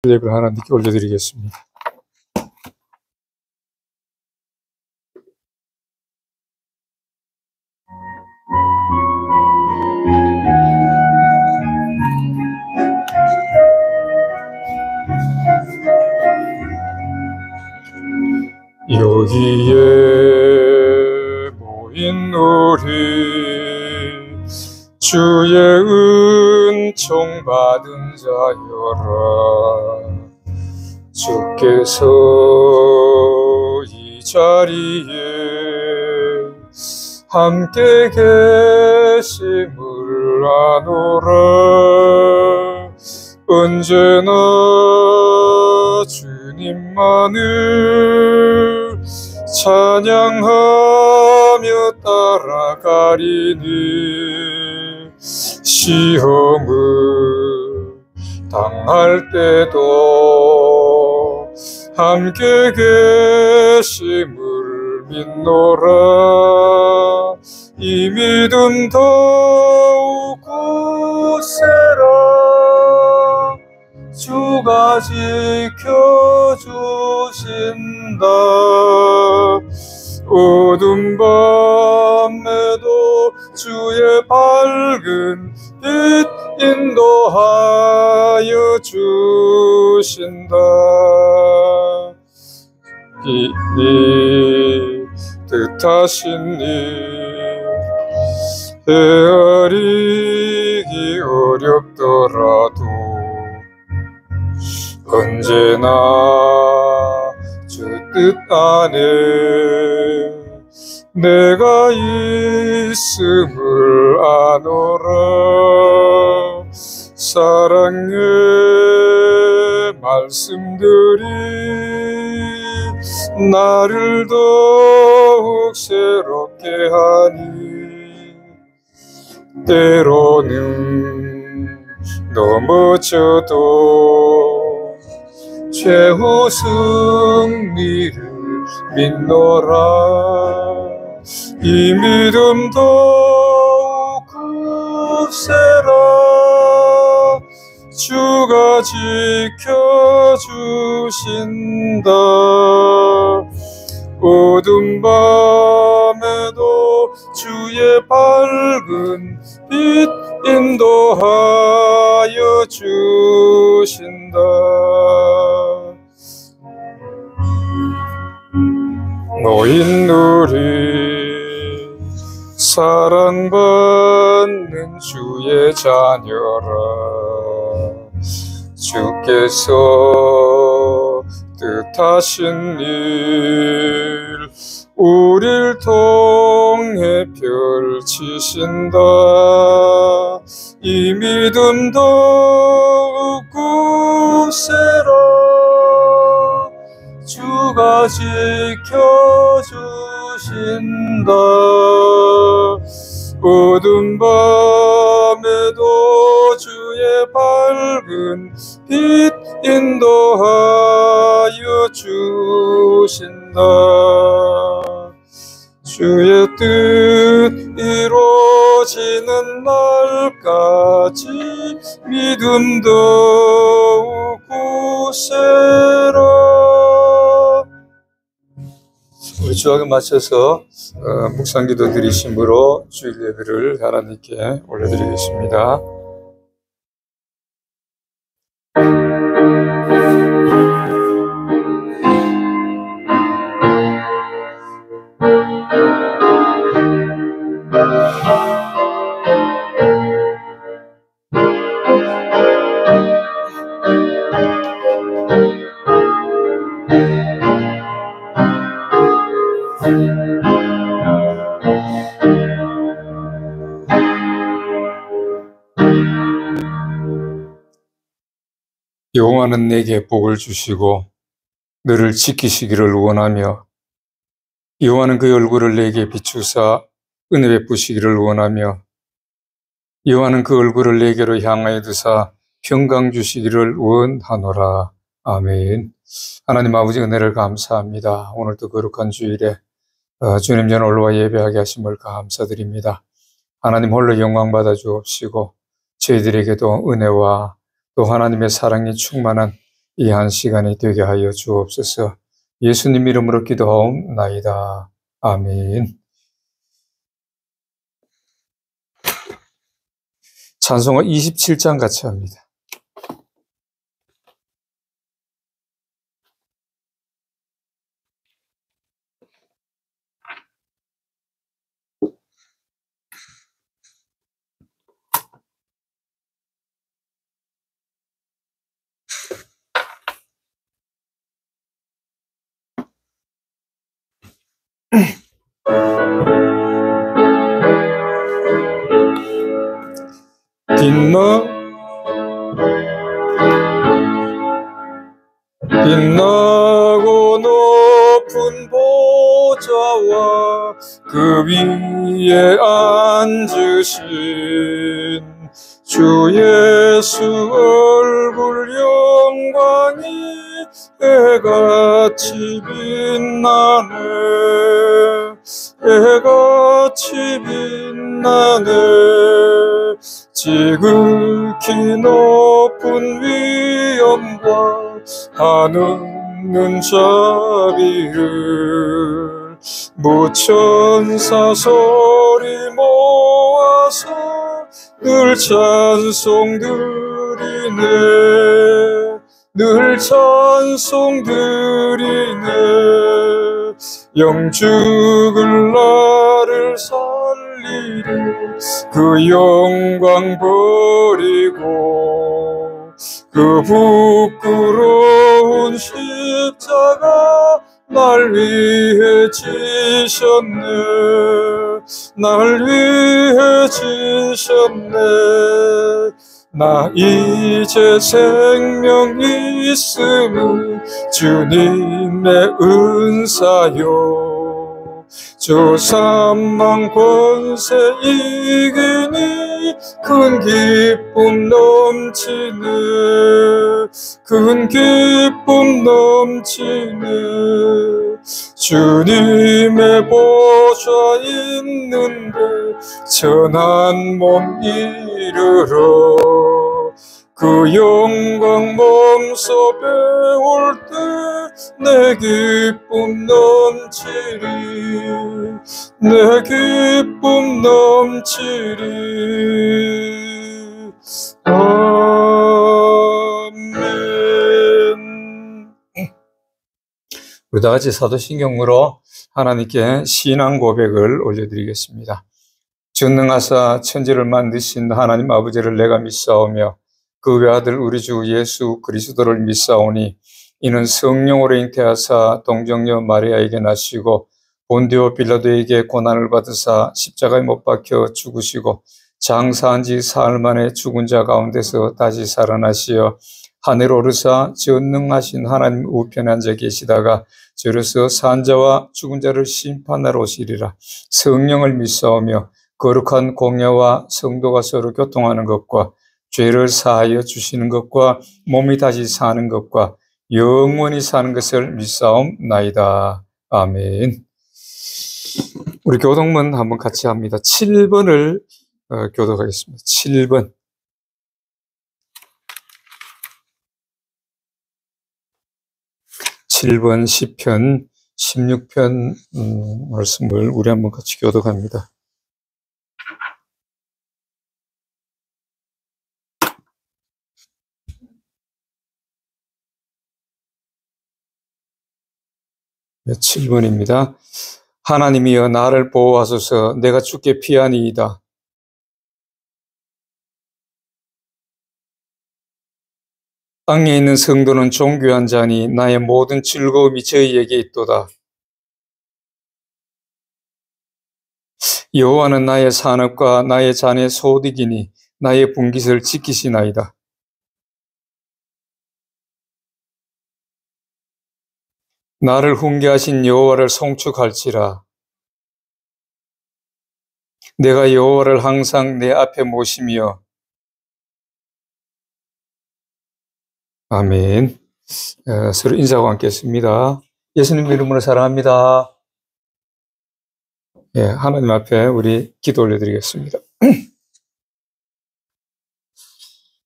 예배를 하나님께 올려드리겠습니다. 여기에 모인 우리 주의 은총 받은 자여라. 주께서 이 자리에 함께 계심을 아노라. 언제나 주님만을 찬양하며 따라가리니 시험을 당할 때도 함께 계심을 믿노라. 이 믿음 더욱 굳세라. 주가 지켜주신다. 어두운 밤에도 주의 밝은 빛 인도하여 주신다. 이 뜻하신 일 헤아리기 어렵더라도 언제나 주 뜻 안에 내가 있음을 아노라. 사랑의 말씀들이 나를 더욱 새롭게 하니 때로는 넘어져도 최후 승리를 믿노라. 이 믿음 더욱 굳세라. 주가 지켜주신다. 어두운 밤에도 주의 밝은 빛 인도하여 주신다. 모인 우리 사랑받는 주의 자녀라. 주께서 뜻하신 일 우릴 통해 펼치신다. 이 믿음 더욱 굳세라. 주가 지켜주신다. 어두운 밤에도 주의 밝은 빛 인도하여 주신다. 주의 뜻 이루어지는 날까지 믿음 더욱 굳세라. 우리 주학에 맞춰서 묵상기도 드리심으로 주일 예배를 하나님께 올려드리겠습니다. 여호와는 내게 복을 주시고 너를 지키시기를 원하며 여호와는 그의 얼굴을 내게 비추사 은혜 베푸시기를 원하며 여호와는 그 얼굴을 내게로 향하여 드사 평강 주시기를 원하노라. 아멘. 하나님 아버지 은혜를 감사합니다. 오늘도 거룩한 주일에 주님 전 올와 예배하게 하심을 감사드립니다. 하나님 홀로 영광 받아 주옵시고 저희들에게도 은혜와 또 하나님의 사랑이 충만한 이 한 시간이 되게 하여 주옵소서. 예수님 이름으로 기도하옵나이다. 아멘. 찬송가 27장 같이 합니다. 빛나고 높은 보좌와 그 위에 앉으신 주 예수 얼굴 영광이 해같이 빛나네. 해같이 빛나네. 지극히 높은 위엄과 한없는 자비를 무천사 소리 모아서 늘 찬송 드리네. 늘 찬송 드리네. 영죽을 나를 살리리 그 영광 버리고 그 부끄러운 십자가 날 위해 지셨네. 날 위해 지셨네. 나 이제 생명 있음은 주님의 은사요. 저 사망 권세 이기니 큰 기쁨 넘치네. 큰 기쁨 넘치네. 주님의 보좌 있는데 천한 몸 이르러 그 영광 몸소 배울 때 내 기쁨 넘치리. 내 기쁨 넘치리. 아멘. 우리 다 같이 사도신경으로 하나님께 신앙 고백을 올려드리겠습니다. 전능하사 천지를 만드신 하나님 아버지를 내가 믿사오며 그 외아들 우리 주 예수 그리스도를 믿사오니 이는 성령으로 잉태하사 동정녀 마리아에게 나시고 본디오 빌라도에게 고난을 받으사 십자가에 못 박혀 죽으시고 장사한 지 사흘 만에 죽은 자 가운데서 다시 살아나시어 하늘 오르사 전능하신 하나님 우편에 앉아 계시다가 저로서 산 자와 죽은 자를 심판하러 오시리라. 성령을 믿사오며 거룩한 공예와 성도가 서로 교통하는 것과 죄를 사하여 주시는 것과 몸이 다시 사는 것과 영원히 사는 것을 믿사옵나이다. 아멘. 우리 교독문 한번 같이 합니다. 7번을 교독하겠습니다. 7번. 7번 시편 16편 말씀을 우리 한번 같이 교독합니다. 네, 7번입니다. 하나님이여 나를 보호하소서. 내가 주께 피하니이다. 땅에 있는 성도는 존귀한 자니 나의 모든 즐거움이 저희에게 있도다. 여호와는 나의 산업과 나의 잔의 소득이니 나의 분깃을 지키시나이다. 나를 훈계하신 여호와를 송축할지라. 내가 여호와를 항상 내 앞에 모시며. 아멘. 서로 인사하고 앉겠습니다. 예수님 이름으로 사랑합니다. 예, 하나님 앞에 우리 기도 올려드리겠습니다.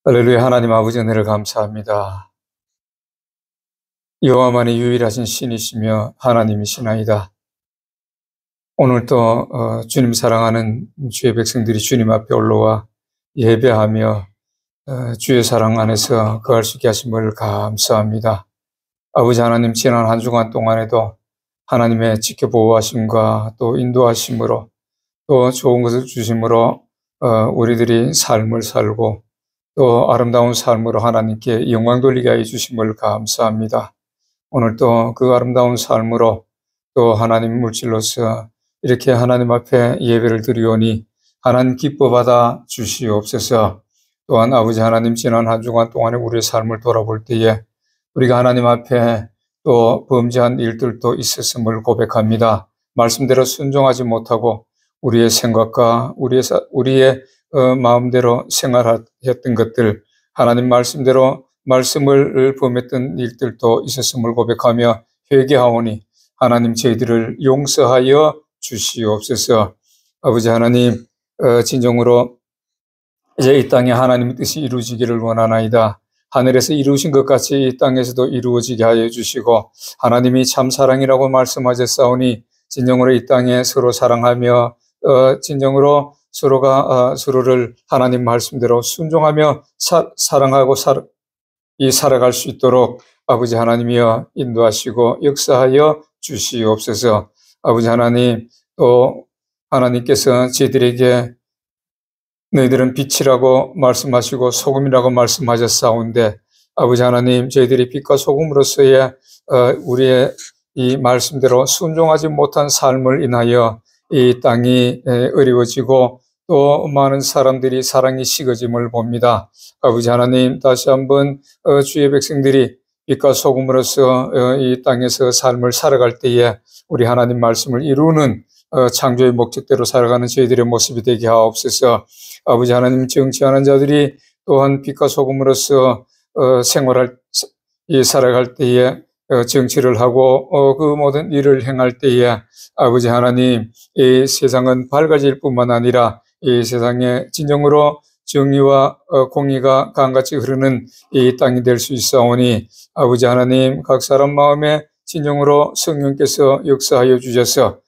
할렐루야. 하나님 아버지 은혜를 감사합니다. 여호와만이 유일하신 신이시며 하나님이시나이다. 오늘도 주님 사랑하는 주의 백성들이 주님 앞에 올라와 예배하며 주의 사랑 안에서 거할 수 있게 하심을 감사합니다. 아버지 하나님, 지난 한 주간 동안에도 하나님의 지켜보호하심과 또 인도하심으로 또 좋은 것을 주심으로 우리들이 삶을 살고 또 아름다운 삶으로 하나님께 영광 돌리게 하여 주심을 감사합니다. 오늘도 그 아름다운 삶으로 또 하나님 물질로서 이렇게 하나님 앞에 예배를 드리오니 하나님 기뻐받아 주시옵소서. 또한 아버지 하나님, 지난 한 주간 동안에 우리의 삶을 돌아볼 때에 우리가 하나님 앞에 또 범죄한 일들도 있었음을 고백합니다. 말씀대로 순종하지 못하고 우리의 생각과 우리의 마음대로 생활했던 것들, 하나님 말씀대로 말씀을 범했던 일들도 있었음을 고백하며 회개하오니 하나님 저희들을 용서하여 주시옵소서. 아버지 하나님, 진정으로 이제 이 땅에 하나님의 뜻이 이루어지기를 원하나이다. 하늘에서 이루신 것 같이 이 땅에서도 이루어지게 하여 주시고 하나님이 참 사랑이라고 말씀하셨사오니 진정으로 이 땅에 서로 사랑하며 진정으로 서로가 서로를 하나님 말씀대로 순종하며 사랑하고 살아갈 수 있도록 아버지 하나님이여 인도하시고 역사하여 주시옵소서. 아버지 하나님, 또 하나님께서 저희들에게 너희들은 빛이라고 말씀하시고 소금이라고 말씀하셨사온데 아버지 하나님, 저희들이 빛과 소금으로서의 우리의 이 말씀대로 순종하지 못한 삶을 인하여 이 땅이 어려워지고 또 많은 사람들이 사랑이 식어짐을 봅니다. 아버지 하나님, 다시 한번 주의 백성들이 빛과 소금으로서 이 땅에서 삶을 살아갈 때에 우리 하나님 말씀을 이루는 창조의 목적대로 살아가는 저희들의 모습이 되게 하옵소서. 아버지 하나님, 정치하는 자들이 또한 빛과 소금으로서 살아갈 때에 정치를 하고 그 모든 일을 행할 때에 아버지 하나님, 이 세상은 밝아질 뿐만 아니라 이 세상에 진정으로 정의와 공의가 강같이 흐르는 이 땅이 될 수 있사오니 아버지 하나님, 각 사람 마음에 진정으로 성령께서 역사하여 주셔서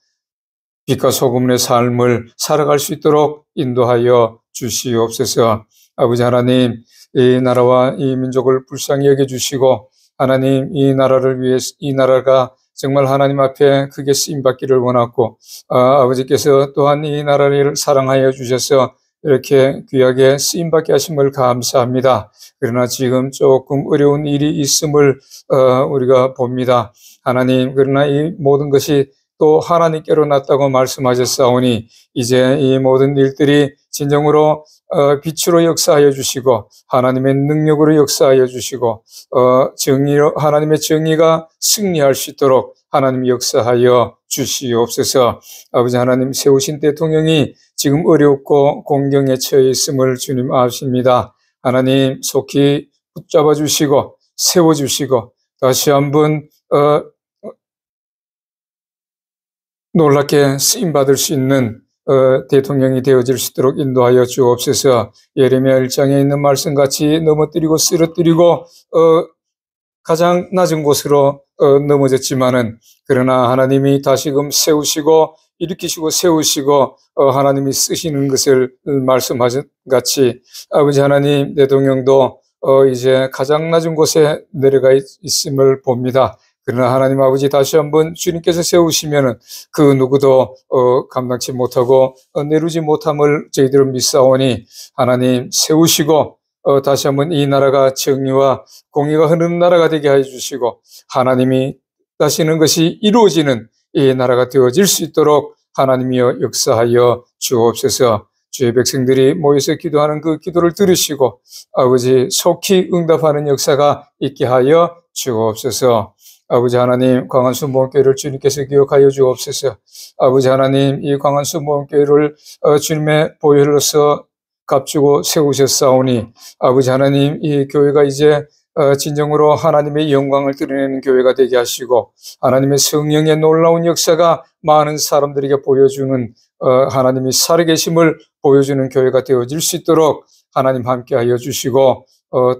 빛과 소금의 삶을 살아갈 수 있도록 인도하여 주시옵소서. 아버지 하나님, 이 나라와 이 민족을 불쌍히 여겨주시고 하나님, 이 나라를 위해서, 이 나라가 정말 하나님 앞에 크게 쓰임받기를 원하고 아버지께서 또한 이 나라를 사랑하여 주셔서 이렇게 귀하게 쓰임받게 하심을 감사합니다. 그러나 지금 조금 어려운 일이 있음을 우리가 봅니다. 하나님, 그러나 이 모든 것이 또 하나님께로 났다고 말씀하셨사오니 이제 이 모든 일들이 진정으로 빛으로 역사하여 주시고 하나님의 능력으로 역사하여 주시고 정의로 하나님의 정의가 승리할 수 있도록 하나님 역사하여 주시옵소서. 아버지 하나님, 세우신 대통령이 지금 어렵고 공경에 처해 있음을 주님 아십니다. 하나님, 속히 붙잡아 주시고 세워주시고 다시 한번 놀랍게 쓰임받을 수 있는 대통령이 되어질 수 있도록 인도하여 주옵소서. 예레미야 1장에 있는 말씀같이 넘어뜨리고 쓰러뜨리고 가장 낮은 곳으로 넘어졌지만은 그러나 하나님이 다시금 세우시고 일으키시고 세우시고 하나님이 쓰시는 것을 말씀하신 같이 아버지 하나님, 대통령도 이제 가장 낮은 곳에 내려가 있음을 봅니다. 그러나 하나님 아버지, 다시 한번 주님께서 세우시면은 그 누구도 감당치 못하고 내루지 못함을 저희들은 믿사오니 하나님 세우시고 다시 한번 이 나라가 정의와 공의가 흐르는 나라가 되게 하여 주시고 하나님이 하시는 것이 이루어지는 이 나라가 되어질 수 있도록 하나님이여 역사하여 주옵소서. 주의 백성들이 모여서 기도하는 그 기도를 들으시고 아버지 속히 응답하는 역사가 있게 하여 주옵소서. 아버지 하나님, 광안수 모험교회를 주님께서 기억하여 주옵소서. 아버지 하나님, 이 광안수 모험교회를 주님의 보혈로서 값주고 세우셨사오니 아버지 하나님, 이 교회가 이제 진정으로 하나님의 영광을 드러내는 교회가 되게 하시고 하나님의 성령의 놀라운 역사가 많은 사람들에게 보여주는 하나님이 살아계심을 보여주는 교회가 되어질 수 있도록 하나님 함께하여 주시고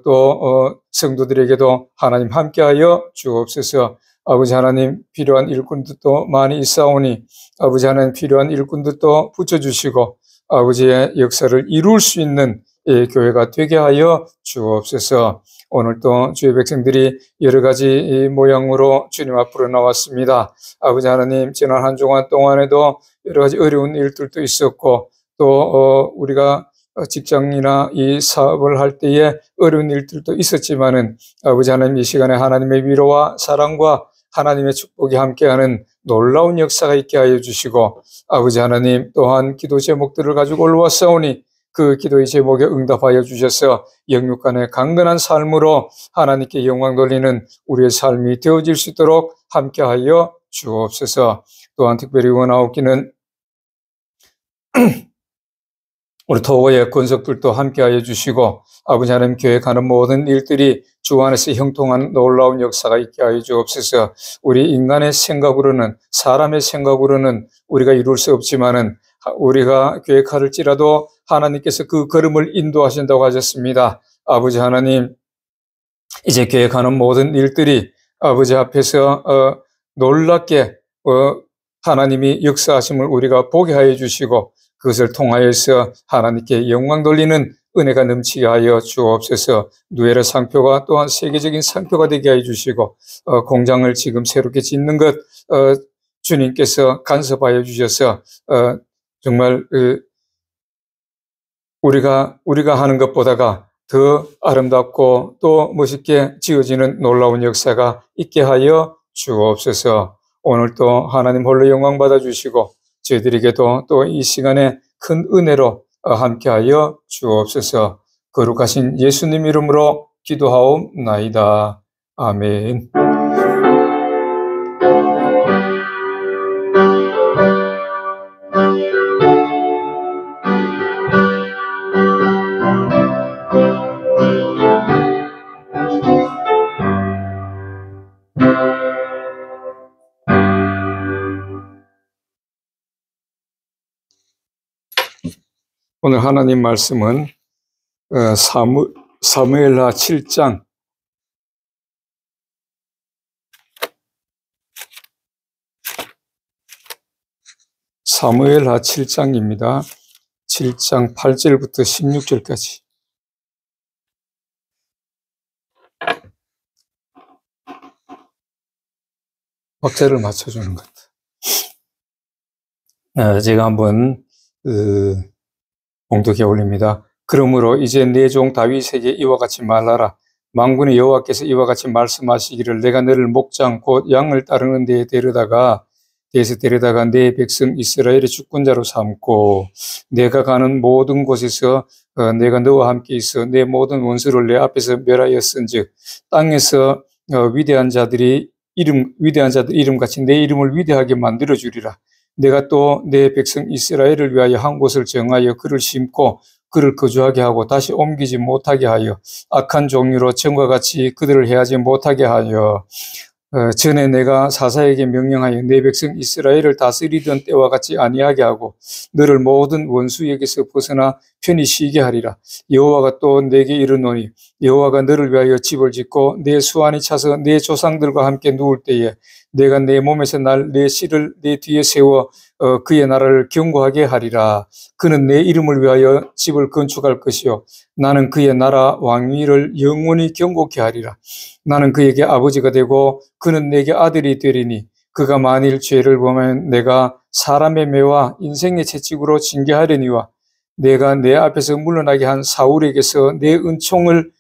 또 성도들에게도 하나님 함께하여 주옵소서. 아버지 하나님 필요한 일꾼들도 많이 있사오니 아버지 하나님 필요한 일꾼들도 붙여주시고 아버지의 역사를 이룰 수 있는 교회가 되게 하여 주옵소서. 오늘 또 주의 백성들이 여러 가지 모양으로 주님 앞으로 나왔습니다. 아버지 하나님 지난 한 주간 동안에도 여러 가지 어려운 일들도 있었고 또 우리가 직장이나 이 사업을 할 때에 어려운 일들도 있었지만은 아버지 하나님 이 시간에 하나님의 위로와 사랑과 하나님의 축복이 함께하는 놀라운 역사가 있게 하여 주시고 아버지 하나님 또한 기도 제목들을 가지고 올라왔사오니 그 기도의 제목에 응답하여 주셔서 영육간의 강건한 삶으로 하나님께 영광 돌리는 우리의 삶이 되어질 수 있도록 함께하여 주옵소서. 또한 특별히 원하옵기는 우리 토고의 권속들도 함께하여 주시고 아버지 하나님 교회 가는 모든 일들이 주 안에서 형통한 놀라운 역사가 있게 하여 주옵소서. 우리 인간의 생각으로는 사람의 생각으로는 우리가 이룰 수 없지만은 우리가 계획할지라도 하나님께서 그 걸음을 인도하신다고 하셨습니다. 아버지 하나님 이제 계획하는 모든 일들이 아버지 앞에서 놀랍게 하나님이 역사하심을 우리가 보게 하여 주시고 그것을 통하여서 하나님께 영광 돌리는 은혜가 넘치게 하여 주옵소서. 누에르 상표가 또한 세계적인 상표가 되게 하여 주시고 공장을 지금 새롭게 짓는 것 주님께서 간섭하여 주셔서 정말 우리가 하는 것보다가 더 아름답고 또 멋있게 지어지는 놀라운 역사가 있게 하여 주옵소서. 오늘 또 하나님 홀로 영광 받아주시고 저희들에게도 또 이 시간에 큰 은혜로 함께하여 주옵소서. 거룩하신 예수님 이름으로 기도하옵나이다. 아멘. 오늘 하나님 말씀은 사무엘하 7장 사무엘하 7장입니다. 7장 8절부터 16절까지. 박자를 맞춰주는 것 같아요. 제가 한번 봉독해 올립니다. 그러므로 이제 내 종 다윗에게 이와 같이 말하라. 만군의 여호와께서 이와 같이 말씀하시기를 내가 너를 목장 곧 양을 따르는 데에 데려다가 내 백성 이스라엘의 주권자로 삼고 내가 가는 모든 곳에서 내가 너와 함께 있어 내 모든 원수를 내 앞에서 멸하였은즉 땅에서 위대한 자들 이름같이 내 이름을 위대하게 만들어 주리라. 내가 또 내 백성 이스라엘을 위하여 한 곳을 정하여 그를 심고 그를 거주하게 하고 다시 옮기지 못하게 하여 악한 종류로 전과 같이 그들을 해하지 못하게 하여 전에 내가 사사에게 명령하여 내 백성 이스라엘을 다스리던 때와 같이 아니하게 하고 너를 모든 원수에게서 벗어나 편히 쉬게 하리라. 여호와가 또 내게 이르노니 여호와가 너를 위하여 집을 짓고 내 수완이 차서 내 조상들과 함께 누울 때에 내가 내 몸에서 날 내 씨를 내 뒤에 세워 그의 나라를 견고하게 하리라. 그는 내 이름을 위하여 집을 건축할 것이요 나는 그의 나라 왕위를 영원히 견고케 하리라. 나는 그에게 아버지가 되고 그는 내게 아들이 되리니 그가 만일 죄를 범하면 내가 사람의 매와 인생의 채찍으로 징계하려니와 내가 내 앞에서 물러나게 한 사울에게서 내 은총을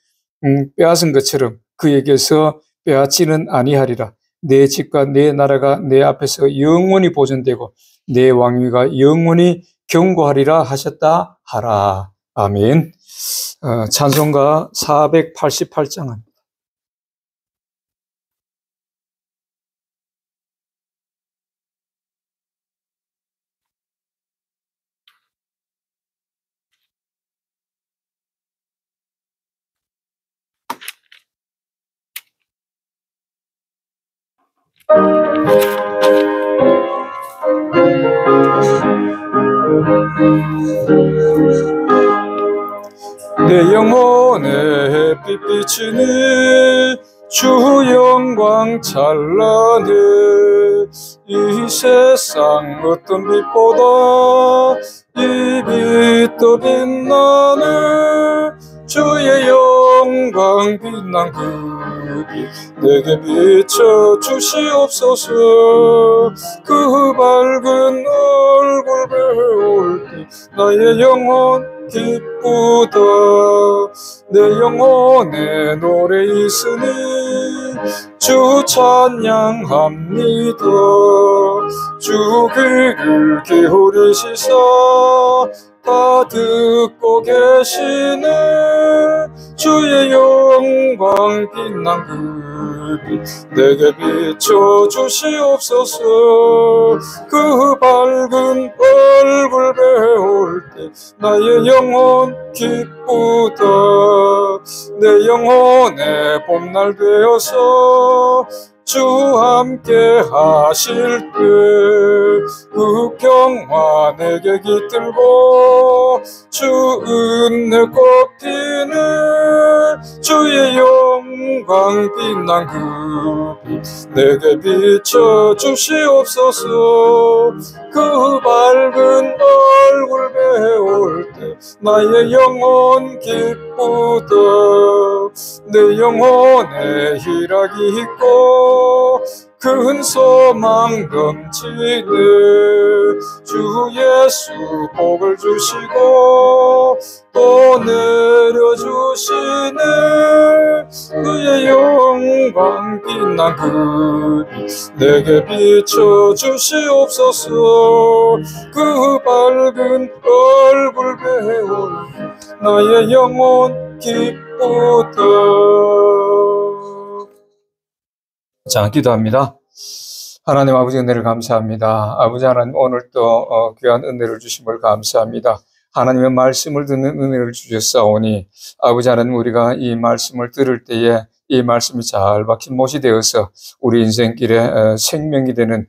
빼앗은 것처럼 그에게서 빼앗지는 아니하리라. 내 집과 내 나라가 내 앞에서 영원히 보존되고 내 왕위가 영원히 견고하리라 하셨다 하라. 아멘. 찬송가 488장. 내 내 영혼에 햇빛 비치니 주 영광 찬란해. 이 세상 어떤 빛보다 이 빛 더 빛나네. 주의 영광 빛난 그 빛 내게 비춰 주시옵소서. 그 밝은 얼굴 배울 때 나의 영혼 기쁘다. 내 영혼에 노래 있으니 주 찬양합니다. 주 귀를 기울이시사 다 듣고 계시네. 주의 영광 빛난 그 빛 내게 비춰 주시옵소서. 그 밝은 얼굴 배울 때 나의 영혼 기쁘다. 내 영혼의 봄날 되어서 주 함께 하실 때 그 평화 내게 깃들고 주 은혜 꽃피네. 주의 영광 빛난 그 빛 내게 비춰 주시옵소서. 그 밝은 얼굴 배울 때 나의 영혼 기쁘다. 내 영혼에 희락이 있고 큰 소망 넘치네. 주 예수 복을 주시고 또 내려주시네. 그의 영광 빛난 그 빛 내게 비춰 주시옵소서. 그 밝은 얼굴 배울 나의 영혼 기쁘다. 자, 기도합니다. 하나님 아버지 은혜를 감사합니다. 아버지 하나님 오늘 또 귀한 은혜를 주심을 감사합니다. 하나님의 말씀을 듣는 은혜를 주셨사오니 아버지 하나님 우리가 이 말씀을 들을 때에 이 말씀이 잘 박힌 못이 되어서 우리 인생길에 생명이 되는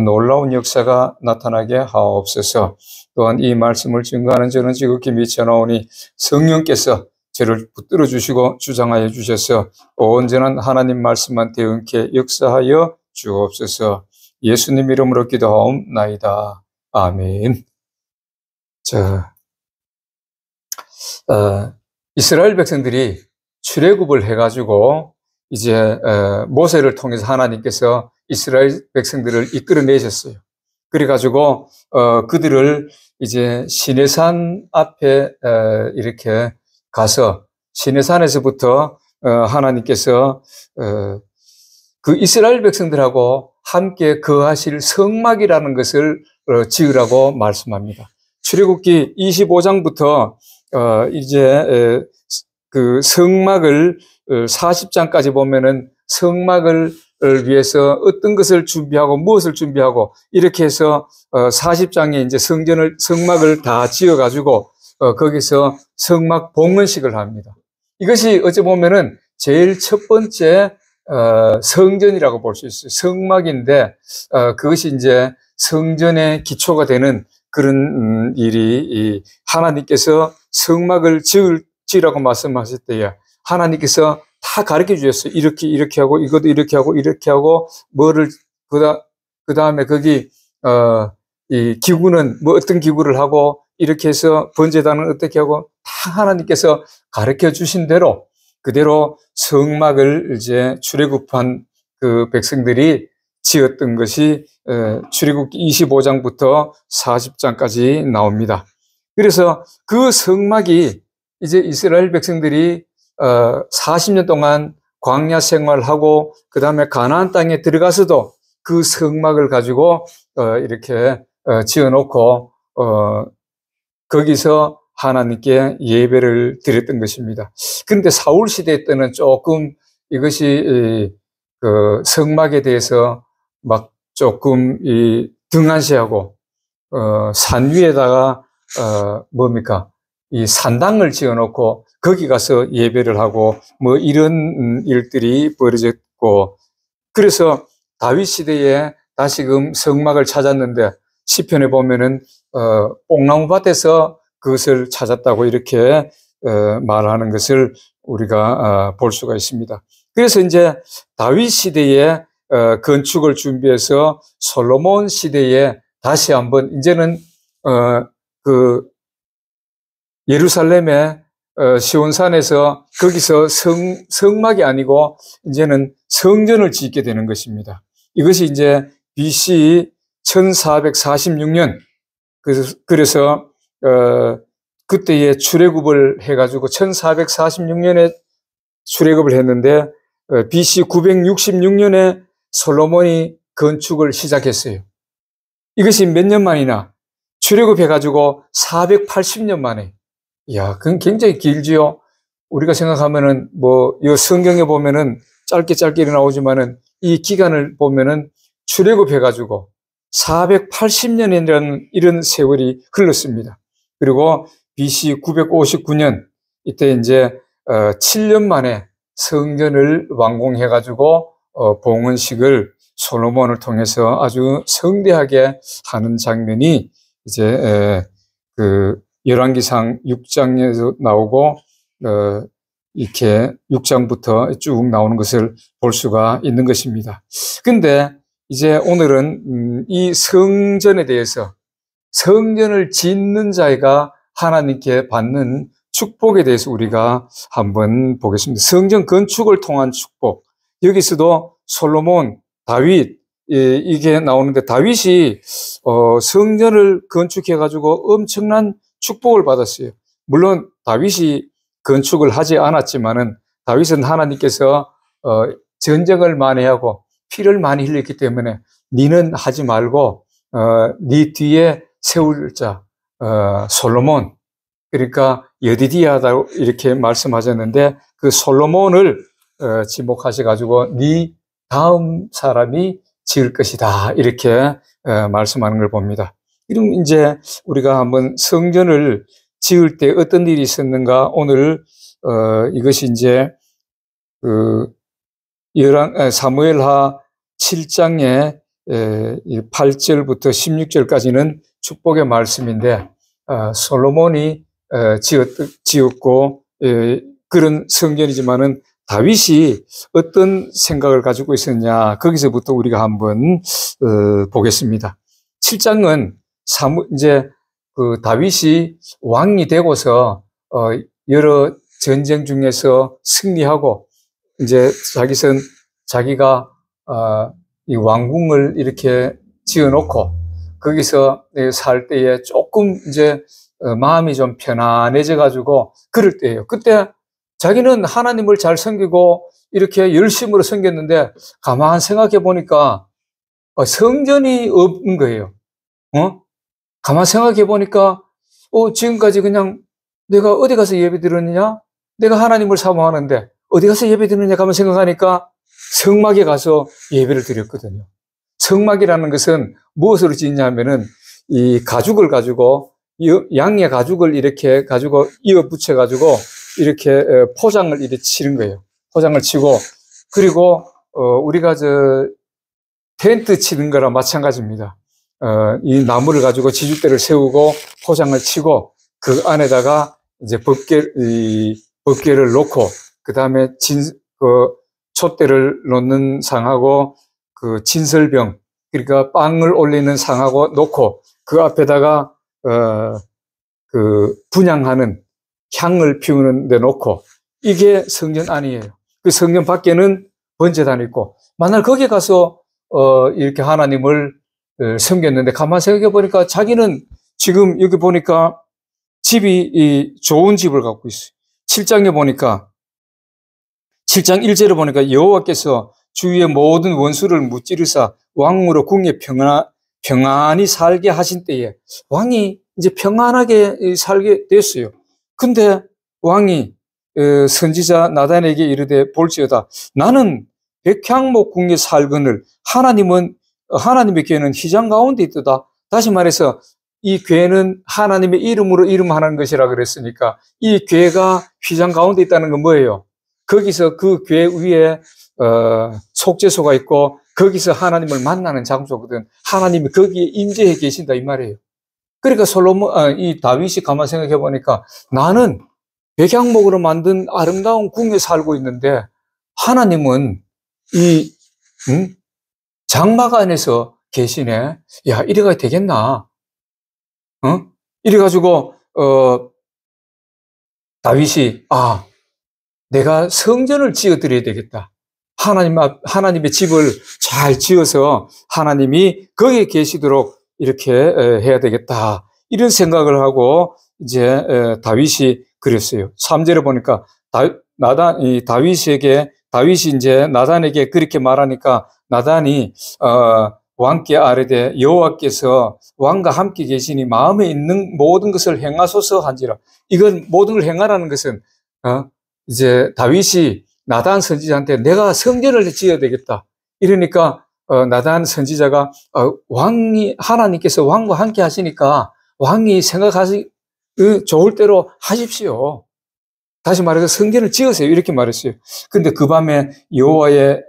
놀라운 역사가 나타나게 하옵소서. 또한 이 말씀을 증거하는 저는 지극히 미쳐나오니 성령께서 저를 붙들어 주시고 주장하여 주셔서 온전한 하나님 말씀만 대응케 역사하여 주옵소서. 예수님 이름으로 기도하옵나이다. 아멘. 이스라엘 백성들이 출애굽을 해가지고 이제 모세를 통해서 하나님께서 이스라엘 백성들을 이끌어내셨어요. 그래가지고 그들을 이제 시내산 앞에 이렇게 가서 시내산에서부터 하나님께서 그 이스라엘 백성들하고 함께 거하실 성막이라는 것을 지으라고 말씀합니다. 출애굽기 25장부터 이제 그 성막을 40장까지 보면은 성막을 위해서 어떤 것을 준비하고 무엇을 준비하고 이렇게 해서 40장에 이제 성막을 다 지어가지고 거기서 성막 봉헌식을 합니다. 이것이 어찌 보면은 제일 첫 번째 성전이라고 볼 수 있어요. 성막인데 그것이 이제 성전의 기초가 되는 그런 일이 하나님께서 성막을 지으라고 말씀하실 때에 하나님께서 다 가르쳐 주셨어요. 이렇게 하고 이것도 이렇게 하고 뭐를 그 다음에 거기 이 기구는 뭐 어떤 기구를 하고 이렇게 해서 번제단은 어떻게 하고 다 하나님께서 가르쳐 주신 대로 그대로 성막을 이제 출애굽한 그 백성들이 지었던 것이 출애굽기 25장부터 40장까지 나옵니다. 그래서 그 성막이 이제 이스라엘 백성들이 40년 동안 광야 생활하고 그 다음에 가나안 땅에 들어가서도 그 성막을 가지고 이렇게 지어놓고 거기서 하나님께 예배를 드렸던 것입니다. 그런데 사울 시대 때는 조금 이것이 그 성막에 대해서 막 조금 등한시하고 산 위에다가 이 산당을 지어놓고 거기 가서 예배를 하고 뭐 이런 일들이 벌어졌고, 그래서 다윗 시대에 다시금 성막을 찾았는데 시편에 보면은 뽕나무 밭에서 그것을 찾았다고 이렇게 말하는 것을 우리가 볼 수가 있습니다. 그래서 이제 다윗 시대에 건축을 준비해서 솔로몬 시대에 다시 한번 이제는 그 예루살렘의 시온산에서 거기서 성막이 아니고 이제는 성전을 짓게 되는 것입니다. 이것이 이제 BC 1446년 그래서 그때에 출애굽을 해가지고 1446년에 출애굽을 했는데 BC 966년에 솔로몬이 건축을 시작했어요. 이것이 몇 년 만이나 출애굽해가지고 480년 만에. 이야, 그건 굉장히 길지요. 우리가 생각하면은 이 성경에 보면은 짧게 나오지만은 이 기간을 보면은 출애굽해가지고 480년이라는 이런 세월이 흘렀습니다. 그리고 BC 959년 이때 이제 7년 만에 성전을 완공해가지고 봉헌식을 솔로몬을 통해서 아주 성대하게 하는 장면이 이제 그 열왕기상 6장에서 나오고 이렇게 6장부터 쭉 나오는 것을 볼 수가 있는 것입니다. 근데 이제 오늘은 이 성전에 대해서 성전을 짓는 자가 하나님께 받는 축복에 대해서 우리가 한번 보겠습니다. 성전 건축을 통한 축복. 여기서도 솔로몬, 다윗 이게 나오는데 다윗이 성전을 건축해가지고 엄청난 축복을 받았어요. 물론 다윗이 건축을 하지 않았지만은 다윗은 하나님께서 전쟁을 많이 하고 피를 많이 흘렸기 때문에 니는 하지 말고 니 뒤에 세울 자 솔로몬, 그러니까 여디디야다고 이렇게 말씀하셨는데 그 솔로몬을 지목하셔가지고 니 다음 사람이 지을 것이다 이렇게 말씀하는 걸 봅니다. 그럼 이제 우리가 한번 성전을 지을 때 어떤 일이 있었는가, 오늘 이것이 이제 그 사무엘하 7장의 8절부터 16절까지는 축복의 말씀인데 솔로몬이 지었고 그런 성전이지만은 다윗이 어떤 생각을 가지고 있었냐, 거기서부터 우리가 한번 보겠습니다. 7장은 이제 그 다윗이 왕이 되고서 여러 전쟁 중에서 승리하고 이제 자기가 이 왕궁을 이렇게 지어놓고 거기서 살 때에 조금 이제 마음이 좀 편안해져 가지고 그럴 때예요. 그때 자기는 하나님을 잘 섬기고 이렇게 열심으로 섬겼는데 가만 생각해 보니까 성전이 없는 거예요. 가만 생각해 보니까 지금까지 그냥 내가 어디 가서 예배 드렸느냐? 내가 하나님을 사모하는데 어디 가서 예배 드느냐 가만 생각하니까 성막에 가서 예배를 드렸거든요. 성막이라는 것은 무엇으로 짓냐면은 이 가죽을 가지고 양의 가죽을 이렇게 가지고 이어 붙여 가지고 이렇게 포장을 이렇게 치는 거예요. 포장을 치고 그리고 우리가 텐트 치는 거랑 마찬가지입니다. 이 나무를 가지고 지주대를 세우고 포장을 치고 그 안에다가 이제 법궤를 놓고 그 다음에 촛대를 놓는 상하고 그 진설병, 그러니까 빵을 올리는 상하고 놓고 그 앞에다가 그 분향하는 향을 피우는 데 놓고 이게 성전 안이에요. 그 성전 밖에는 번제단이 있고 만날 거기에 가서 이렇게 하나님을 섬겼는데 가만 생각해 보니까 자기는 지금 여기 보니까 집이 좋은 집을 갖고 있어요. 7장에 보니까 7장 1절에 보니까 여호와께서 주위의 모든 원수를 무찌르사 왕으로 궁에 평안히 살게 하신 때에 왕이 이제 평안하게 살게 됐어요. 근데 왕이 선지자 나단에게 이르되 볼지어다 나는 백향목 궁에 살거늘 하나님의 궤는 휘장 가운데 있도다. 다시 말해서 이 궤는 하나님의 이름으로 이름하는 것이라 그랬으니까 이 궤가 휘장 가운데 있다는 건 뭐예요? 거기서 그 궤 위에 속죄소가 있고 거기서 하나님을 만나는 장소거든. 하나님이 거기에 임재해 계신다 이 말이에요. 그러니까 이 다윗이 가만 생각해 보니까 나는 백향목으로 만든 아름다운 궁에 살고 있는데 하나님은 이 장막 안에서 계시네. 야, 이래가 되겠나? 이래가지고 다윗이 내가 성전을 지어드려야 되겠다. 하나님의 집을 잘 지어서 하나님이 거기에 계시도록 이렇게 해야 되겠다. 이런 생각을 하고 이제 다윗이 그랬어요. 3절에 보니까 다윗이 이제 나단에게 그렇게 말하니까 나단이 왕께 아뢰되 여호와께서 왕과 함께 계시니 마음에 있는 모든 것을 행하소서 한지라. 이건 모든 걸 행하라는 것은 이제 다윗이 나단 선지자한테 내가 성전을 지어야 되겠다. 이러니까 나단 선지자가 하나님께서 왕과 함께 하시니까 왕이 생각하시 좋을 대로 하십시오. 다시 말해서 성전을 지으세요. 이렇게 말했어요. 근데 그 밤에 여호와의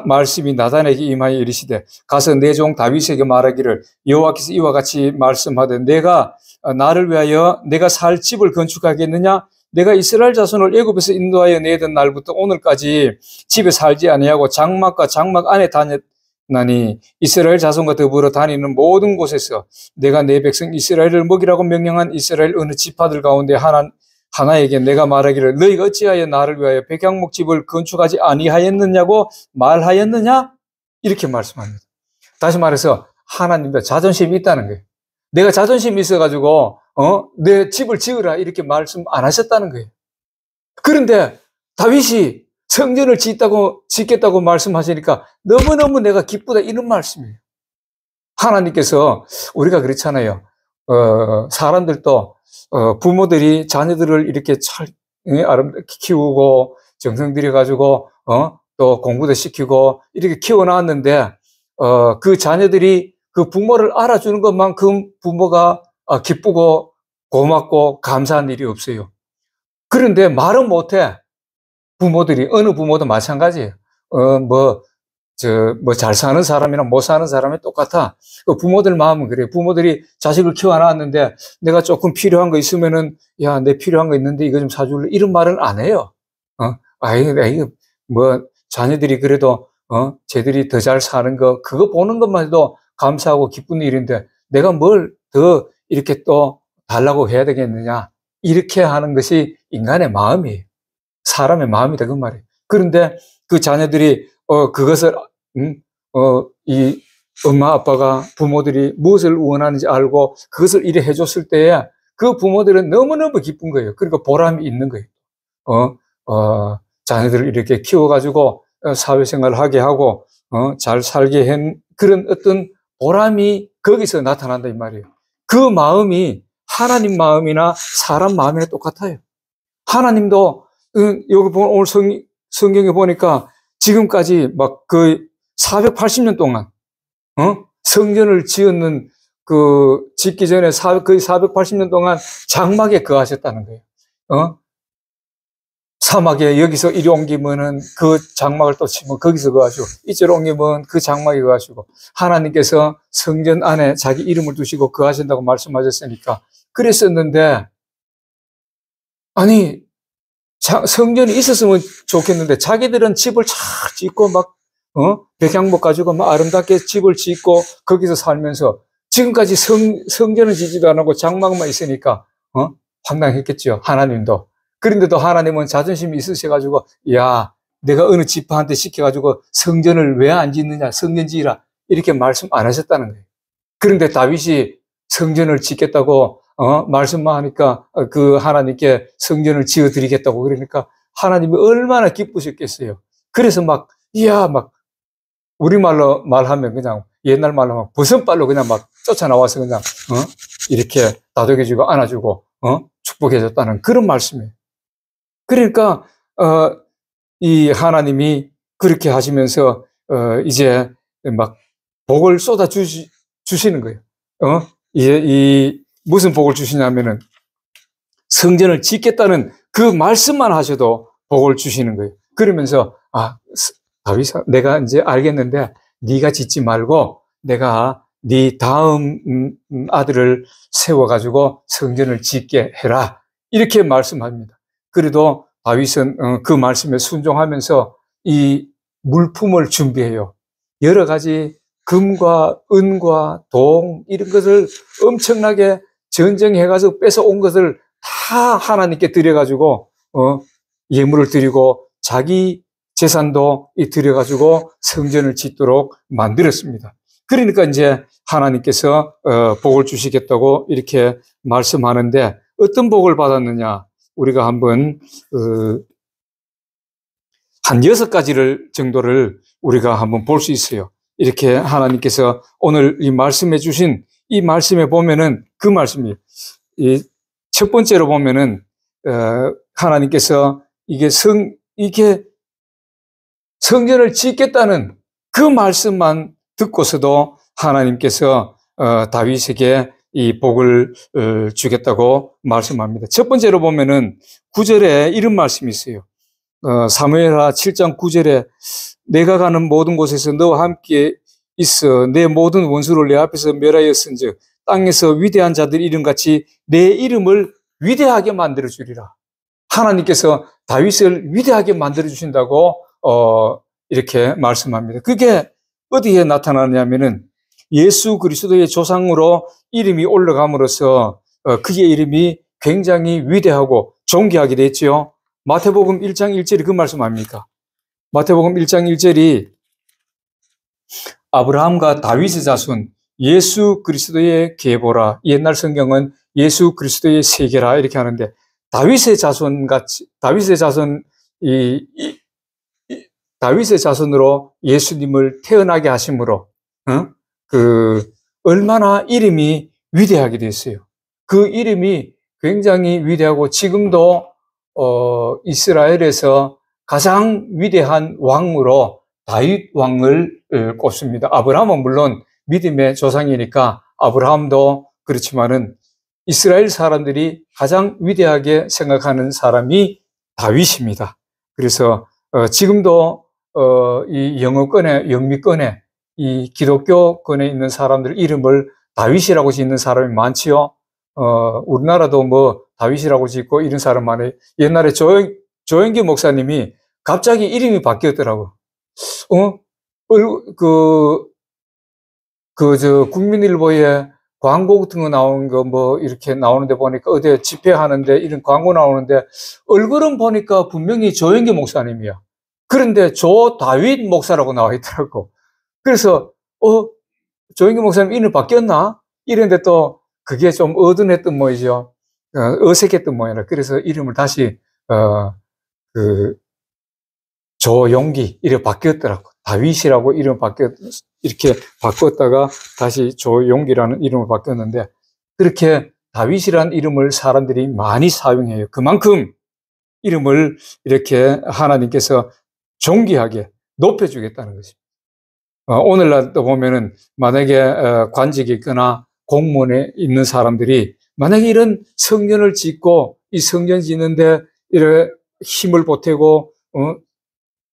말씀이 나단에게 임하여 이르시되 가서 내 종 다윗에게 말하기를 여호와께서 이와 같이 말씀하되 내가 나를 위하여 내가 살 집을 건축하겠느냐? 내가 이스라엘 자손을 애굽에서 인도하여 내던 날부터 오늘까지 집에 살지 아니하고 장막과 장막 안에 다녔나니 이스라엘 자손과 더불어 다니는 모든 곳에서 내가 내 백성 이스라엘을 먹이라고 명령한 이스라엘 어느 지파들 가운데 하나에게 내가 말하기를 너희가 어찌하여 나를 위하여 백향목 집을 건축하지 아니하였느냐고 말하였느냐? 이렇게 말씀합니다. 다시 말해서 하나님도 자존심이 있다는 거예요. 내가 자존심이 있어가지고 내 집을 지으라 이렇게 말씀 안 하셨다는 거예요. 그런데 다윗이 성전을 짓겠다고 말씀하시니까 너무너무 내가 기쁘다 이런 말씀이에요. 하나님께서 우리가 그렇잖아요. 사람들도 부모들이 자녀들을 이렇게 잘 아름답게 키우고 정성 들여가지고 또 공부도 시키고 이렇게 키워놨는데 그 자녀들이 그 부모를 알아주는 것만큼 부모가 기쁘고 고맙고 감사한 일이 없어요. 그런데 말은 못해. 부모들이 어느 부모도 마찬가지예요. 잘 사는 사람이나 못 사는 사람이 똑같아. 그 부모들 마음은 그래요. 부모들이 자식을 키워놨는데 내가 조금 필요한 거 있으면은 야, 내 필요한 거 있는데 이거 좀 사줄래? 이런 말은 안 해요. 자녀들이 그래도 쟤들이 더 잘 사는 거 그거 보는 것만 해도 감사하고 기쁜 일인데 내가 뭘 더 이렇게 또 달라고 해야 되겠느냐? 이렇게 하는 것이 인간의 마음이에요. 사람의 마음이다 그 말이에요. 그런데 그 자녀들이 그것을 이 엄마 아빠가 부모들이 무엇을 원하는지 알고 그것을 이래 해줬을 때에 그 부모들은 너무너무 기쁜 거예요. 그러니까 보람이 있는 거예요. 자녀들을 이렇게 키워가지고 사회생활을 하게 하고 잘 살게 한 그런 어떤 보람이 거기서 나타난다 이 말이에요. 그 마음이 하나님 마음이나 사람 마음이나 똑같아요. 하나님도 여기 오늘 성경에 보니까 지금까지 막 그 480년 동안 성전을 짓는 짓기 전에 거의 480년 동안 장막에 거하셨다는 거예요. 사막에 여기서 이리 옮기면은 그 장막을 또 치면 거기서 거하시고 이쪽으로 옮기면 그 장막에 거하시고 하나님께서 성전 안에 자기 이름을 두시고 거하신다고 말씀하셨으니까 그랬었는데 아니 성전이 있었으면 좋겠는데 자기들은 집을 잘 짓고 막 백향목 가지고 막 아름답게 집을 짓고 거기서 살면서 지금까지 성전을 짓지도 안 하고 장막만 있으니까 황당했겠죠. 하나님도. 그런데도 하나님은 자존심이 있으셔가지고 야 내가 어느 지파한테 시켜가지고 성전을 왜 안 짓느냐 성전 지으라 이렇게 말씀 안 하셨다는 거예요. 그런데 다윗이 성전을 짓겠다고 말씀만 하니까 그 하나님께 성전을 지어드리겠다고 그러니까 하나님이 얼마나 기쁘셨겠어요. 그래서 막 우리말로 말하면 그냥 옛날 말로 하면 버선발로 그냥 막 쫓아나와서 그냥 이렇게 다독여주고 안아주고 축복해줬다는 그런 말씀이에요. 그러니까 이 하나님이 그렇게 하시면서 이제 막 복을 쏟아 주시는 거예요. 이 무슨 복을 주시냐면은 성전을 짓겠다는 그 말씀만 하셔도 복을 주시는 거예요. 그러면서 다윗 내가 이제 알겠는데 네가 짓지 말고 내가 네 다음 아들을 세워가지고 성전을 짓게 해라. 이렇게 말씀합니다. 그래도 다윗은 그 말씀에 순종하면서 이 물품을 준비해요. 여러 가지 금과 은과 동 이런 것을 엄청나게 전쟁해가지고 뺏어온 것을 다 하나님께 드려가지고 예물을 드리고 자기 재산도 드려가지고 성전을 짓도록 만들었습니다. 그러니까 이제 하나님께서 복을 주시겠다고 이렇게 말씀하는데 어떤 복을 받았느냐? 우리가 한번 한 6가지를 정도를 우리가 한번 볼 수 있어요. 이렇게 하나님께서 오늘 이 말씀해 주신 이 말씀에 보면은 그 말씀이 첫 번째로 보면은 하나님께서 이게 성전을 짓겠다는 그 말씀만 듣고서도 하나님께서 다윗에게 이 복을 주겠다고 말씀합니다. 첫 번째로 보면은 9절에 이런 말씀이 있어요. 사무엘하 7장 9절에 내가 가는 모든 곳에서 너와 함께 있어 내 모든 원수를 내 앞에서 멸하였은즉 땅에서 위대한 자들 이름같이 내 이름을 위대하게 만들어 주리라. 하나님께서 다윗을 위대하게 만들어 주신다고 이렇게 말씀합니다. 그게 어디에 나타나냐면은 예수 그리스도의 조상으로 이름이 올라감으로써 그의 이름이 굉장히 위대하고 존귀하게 됐죠. 마태복음 1장 1절이 그 말씀 아닙니까? 마태복음 1장 1절이 아브라함과 다윗의 자손 예수 그리스도의 계보라. 옛날 성경은 예수 그리스도의 세계라 이렇게 하는데 다윗의 자손같이 다윗의 자손으로 예수님을 태어나게 하심으로 얼마나 이름이 위대하게 됐어요. 그 이름이 굉장히 위대하고 지금도 이스라엘에서 가장 위대한 왕으로 다윗 왕을 꼽습니다. 아브라함은 물론 믿음의 조상이니까 아브라함도 그렇지만은 이스라엘 사람들이 가장 위대하게 생각하는 사람이 다윗입니다. 그래서 지금도 이 영미권에 이 기독교권에 있는 사람들 이름을 다윗이라고 짓는 사람이 많지요. 우리나라도 뭐 다윗이라고 짓고 이런 사람 많아요. 옛날에 조영기 목사님이 갑자기 이름이 바뀌었더라고. 국민일보에 광고 같은 거 나오는 거 뭐 이렇게 나오는데 보니까 어디 집회하는데 이런 광고 나오는데 얼굴은 보니까 분명히 조영기 목사님이야. 그런데 조다윗 목사라고 나와 있더라고. 그래서 조영기 목사님 이름 바뀌었나? 이랬는데 또 그게 좀 어둔했던 모이죠. 어색했던 모양이라. 그래서 이름을 다시 조용기 이렇게 바뀌었더라고. 다윗이라고 이렇게 바꿨다가 다시 조용기라는 이름을 바뀌었는데 그렇게 다윗이라는 이름을 사람들이 많이 사용해요. 그만큼 이름을 이렇게 하나님께서 존귀하게 높여주겠다는 것입니다. 오늘날도 보면은 만약에 관직이 있거나 공무원에 있는 사람들이 만약에 이런 성전을 짓고 이 성전 짓는데 이렇게 힘을 보태고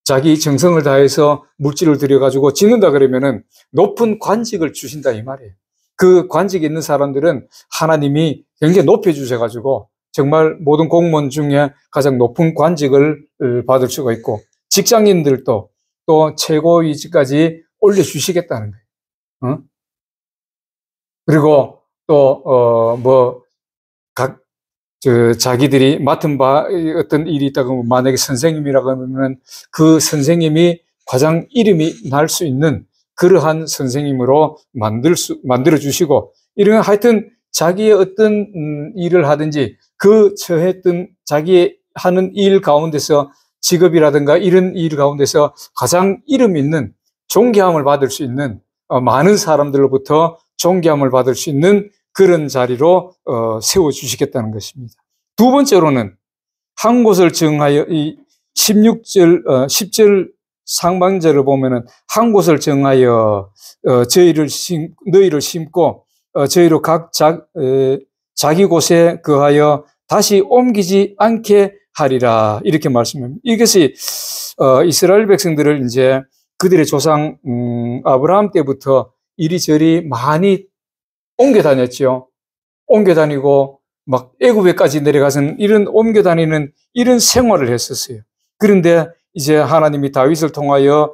자기 정성을 다해서 물질을 들여가지고 짓는다 그러면은 높은 관직을 주신다 이 말이에요. 그 관직에 있는 사람들은 하나님이 굉장히 높여주셔가지고 정말 모든 공무원 중에 가장 높은 관직을 받을 수가 있고 직장인들도 또 최고위직까지 올려주시겠다는 거예요. 그리고 또 자기들이 맡은 바 어떤 일이 있다고 만약에 선생님이라고 하면 그 선생님이 가장 이름이 날 수 있는 그러한 선생님으로 만들어 주시고 이런 하여튼 자기의 어떤 일을 하든지 그 처했던 자기 하는 일 가운데서 직업이라든가 이런 일 가운데서 가장 이름 있는 존귀함을 받을 수 있는 많은 사람들로부터 존귀함을 받을 수 있는 그런 자리로 세워주시겠다는 것입니다. 두 번째로는 한 곳을 정하여 이 10절 상반절을 보면은 한 곳을 정하여 너희를 심고 저희로 각 자기 곳에 거하여 다시 옮기지 않게 하리라 이렇게 말씀합니다. 이것이 이스라엘 백성들을 이제 그들의 조상 아브라함 때부터 이리저리 많이 옮겨 다녔죠. 옮겨 다니고 막 애굽에까지 내려가서는 이런 옮겨 다니는 이런 생활을 했었어요. 그런데 이제 하나님이 다윗을 통하여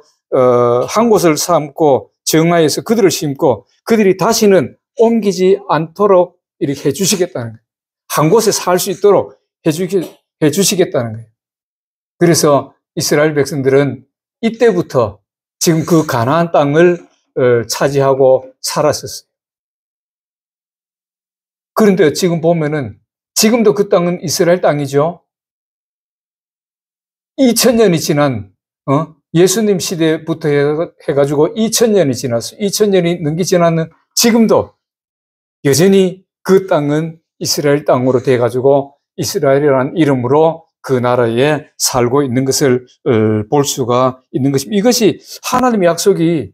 한 곳을 삼고 정하여서 그들을 심고 그들이 다시는 옮기지 않도록 이렇게 해주시겠다는 거예요. 한 곳에 살 수 있도록 해주시겠다는 거예요. 그래서 이스라엘 백성들은 이때부터 지금 그 가나안 땅을 차지하고 살았었어요. 그런데 지금 보면은 지금도 그 땅은 이스라엘 땅이죠. 2000년이 지난 예수님 시대부터 해가지고 2000년이 지났어요. 2000년이 넘게 지나는 지금도 여전히 그 땅은 이스라엘 땅으로 돼가지고 이스라엘이라는 이름으로 그 나라에 살고 있는 것을 볼 수가 있는 것입니다. 이것이 하나님의 약속이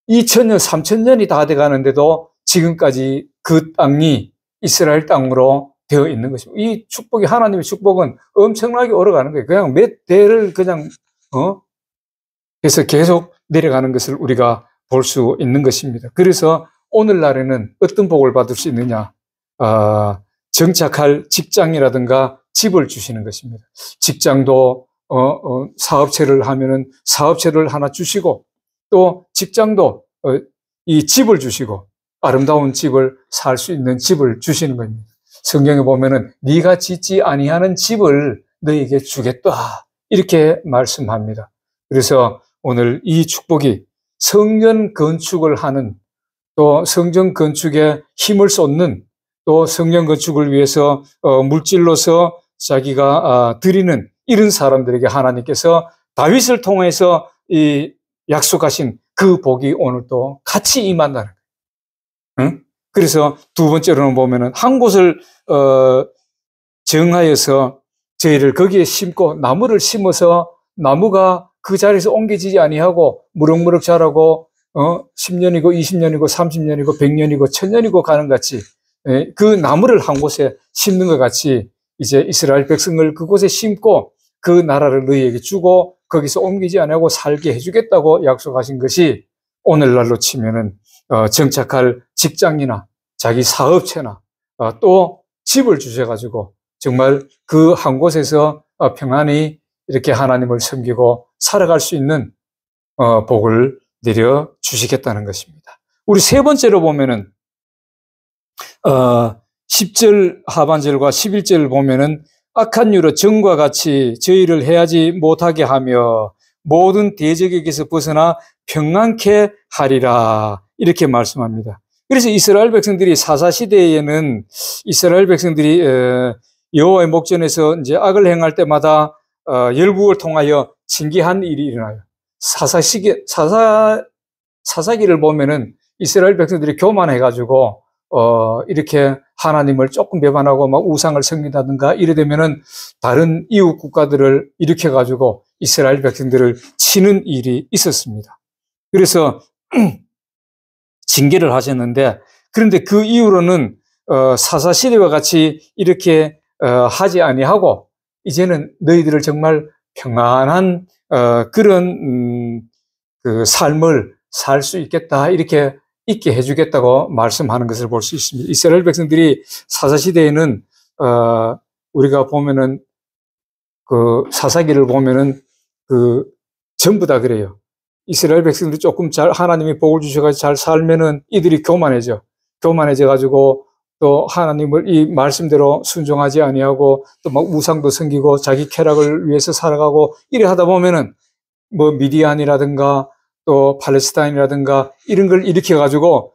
2000년, 3000년이 다 돼가는데도 지금까지 그 땅이 이스라엘 땅으로 되어 있는 것입니다. 이 축복이, 하나님의 축복은 엄청나게 오래가는 거예요. 그냥 몇 대를 그냥, 그래서 계속 내려가는 것을 우리가 볼 수 있는 것입니다. 그래서 오늘날에는 어떤 복을 받을 수 있느냐? 정착할 직장이라든가 집을 주시는 것입니다. 직장도, 사업체를 하면은 사업체를 하나 주시고, 또 직장도, 이 집을 주시고, 아름다운 집을 살 수 있는 집을 주시는 겁니다. 성경에 보면은 네가 짓지 아니하는 집을 너에게 주겠다 이렇게 말씀합니다. 그래서 오늘 이 축복이 성전 건축을 하는, 또 성전 건축에 힘을 쏟는, 또 성전 건축을 위해서 물질로서 자기가 드리는 이런 사람들에게 하나님께서 다윗을 통해서 이 약속하신 그 복이 오늘 또 같이 임한다는 거예요. 응? 그래서 두 번째로는 보면은 한 곳을 정하여서 저희를 거기에 심고 나무를 심어서 나무가 그 자리에서 옮겨지지 아니하고 무럭무럭 자라고 10년이고 20년이고 30년이고 100년이고 1000년이고 가는 같이 그 나무를 한 곳에 심는 것 같이 이제 이스라엘 백성을 그곳에 심고 그 나라를 너희에게 주고 거기서 옮기지 아니하고 살게 해주겠다고 약속하신 것이 오늘날로 치면은 정착할 직장이나 자기 사업체나 또 집을 주셔가지고 정말 그 한 곳에서 평안히 이렇게 하나님을 섬기고 살아갈 수 있는 복을 내려 주시겠다는 것입니다. 우리 세 번째로 보면은 10절 하반절과 11절을 보면은 악한 유로 정과 같이 저희를 해하지 못하게 하며 모든 대적에게서 벗어나 평안케 하리라 이렇게 말씀합니다. 그래서 이스라엘 백성들이 사사시대에는 이스라엘 백성들이 여호와의 목전에서 이제 악을 행할 때마다 열국을 통하여 징계한 일이 일어나요. 사사기를 보면은 이스라엘 백성들이 교만해가지고 이렇게 하나님을 조금 배반하고 막 우상을 섬긴다든가 이래 되면은 다른 이웃 국가들을 일으켜가지고 이스라엘 백성들을 치는 일이 있었습니다. 그래서 징계를 하셨는데, 그런데 그 이후로는 사사시대와 같이 이렇게 하지 아니하고 이제는 너희들을 정말 평안한 그런 그 삶을 살 수 있겠다 이렇게 있게 해주겠다고 말씀하는 것을 볼 수 있습니다. 이스라엘 백성들이 사사시대에는 우리가 보면은 그 사사기를 보면은 그 전부 다 그래요. 이스라엘 백성들이 조금 잘 하나님이 복을 주셔가지고 잘 살면은 이들이 교만해져가지고 또 하나님을 이 말씀대로 순종하지 아니하고 또 막 우상도 섬기고 자기 쾌락을 위해서 살아가고 이래 하다 보면은 뭐 미디안이라든가 또 팔레스타인이라든가 이런 걸 일으켜가지고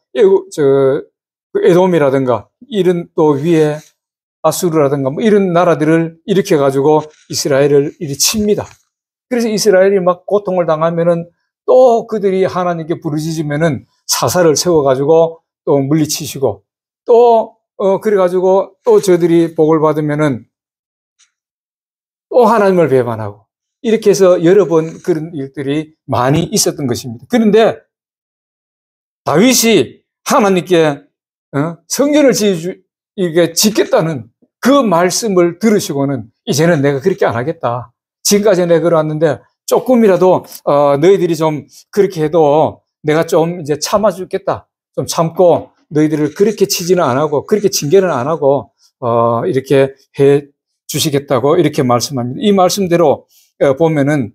에돔이라든가 이런 또 위에 아수르라든가 뭐 이런 나라들을 일으켜가지고 이스라엘을 이리 칩니다. 그래서 이스라엘이 막 고통을 당하면은 또 그들이 하나님께 부르짖으면은 사사를 세워가지고 또 물리치시고 또 그래가지고 또 저들이 복을 받으면은 또 하나님을 배반하고 이렇게 해서 여러 번 그런 일들이 많이 있었던 것입니다. 그런데 다윗이 하나님께 성전을 이렇게 짓겠다는 그 말씀을 들으시고는 이제는 내가 그렇게 안 하겠다. 지금까지 내가 그러왔는데 조금이라도 너희들이 좀 그렇게 해도 내가 좀 이제 참아주겠다. 좀 참고 너희들을 그렇게 치지는 안 하고 그렇게 징계는 안 하고 이렇게 해 주시겠다고 이렇게 말씀합니다. 이 말씀대로 보면은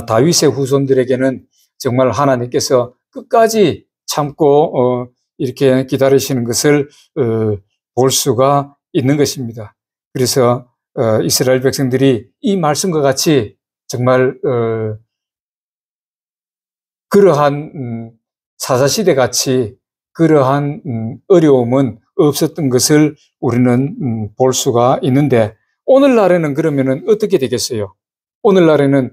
다윗의 후손들에게는 정말 하나님께서 끝까지 참고 이렇게 기다리시는 것을 볼 수가 있는 것입니다. 그래서 이스라엘 백성들이 이 말씀과 같이 정말 그러한 사사시대 같이 그러한 어려움은 없었던 것을 우리는 볼 수가 있는데, 오늘날에는 그러면은 어떻게 되겠어요? 오늘날에는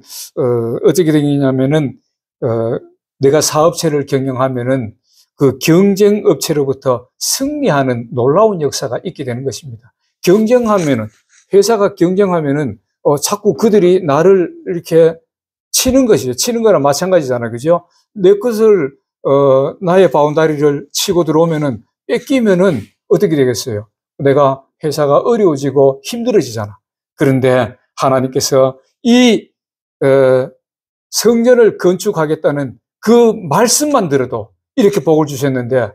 어떻게 되겠냐면은 내가 사업체를 경영하면은 그 경쟁업체로부터 승리하는 놀라운 역사가 있게 되는 것입니다. 경쟁하면은, 회사가 경쟁하면은 자꾸 그들이 나를 이렇게 치는 것이죠. 치는 거랑 마찬가지잖아요. 그죠? 내 것을 나의 바운다리를 치고 들어오면은, 뺏기면은 어떻게 되겠어요? 내가 회사가 어려워지고 힘들어지잖아. 그런데 하나님께서 이 성전을 건축하겠다는 그 말씀만 들어도 이렇게 복을 주셨는데,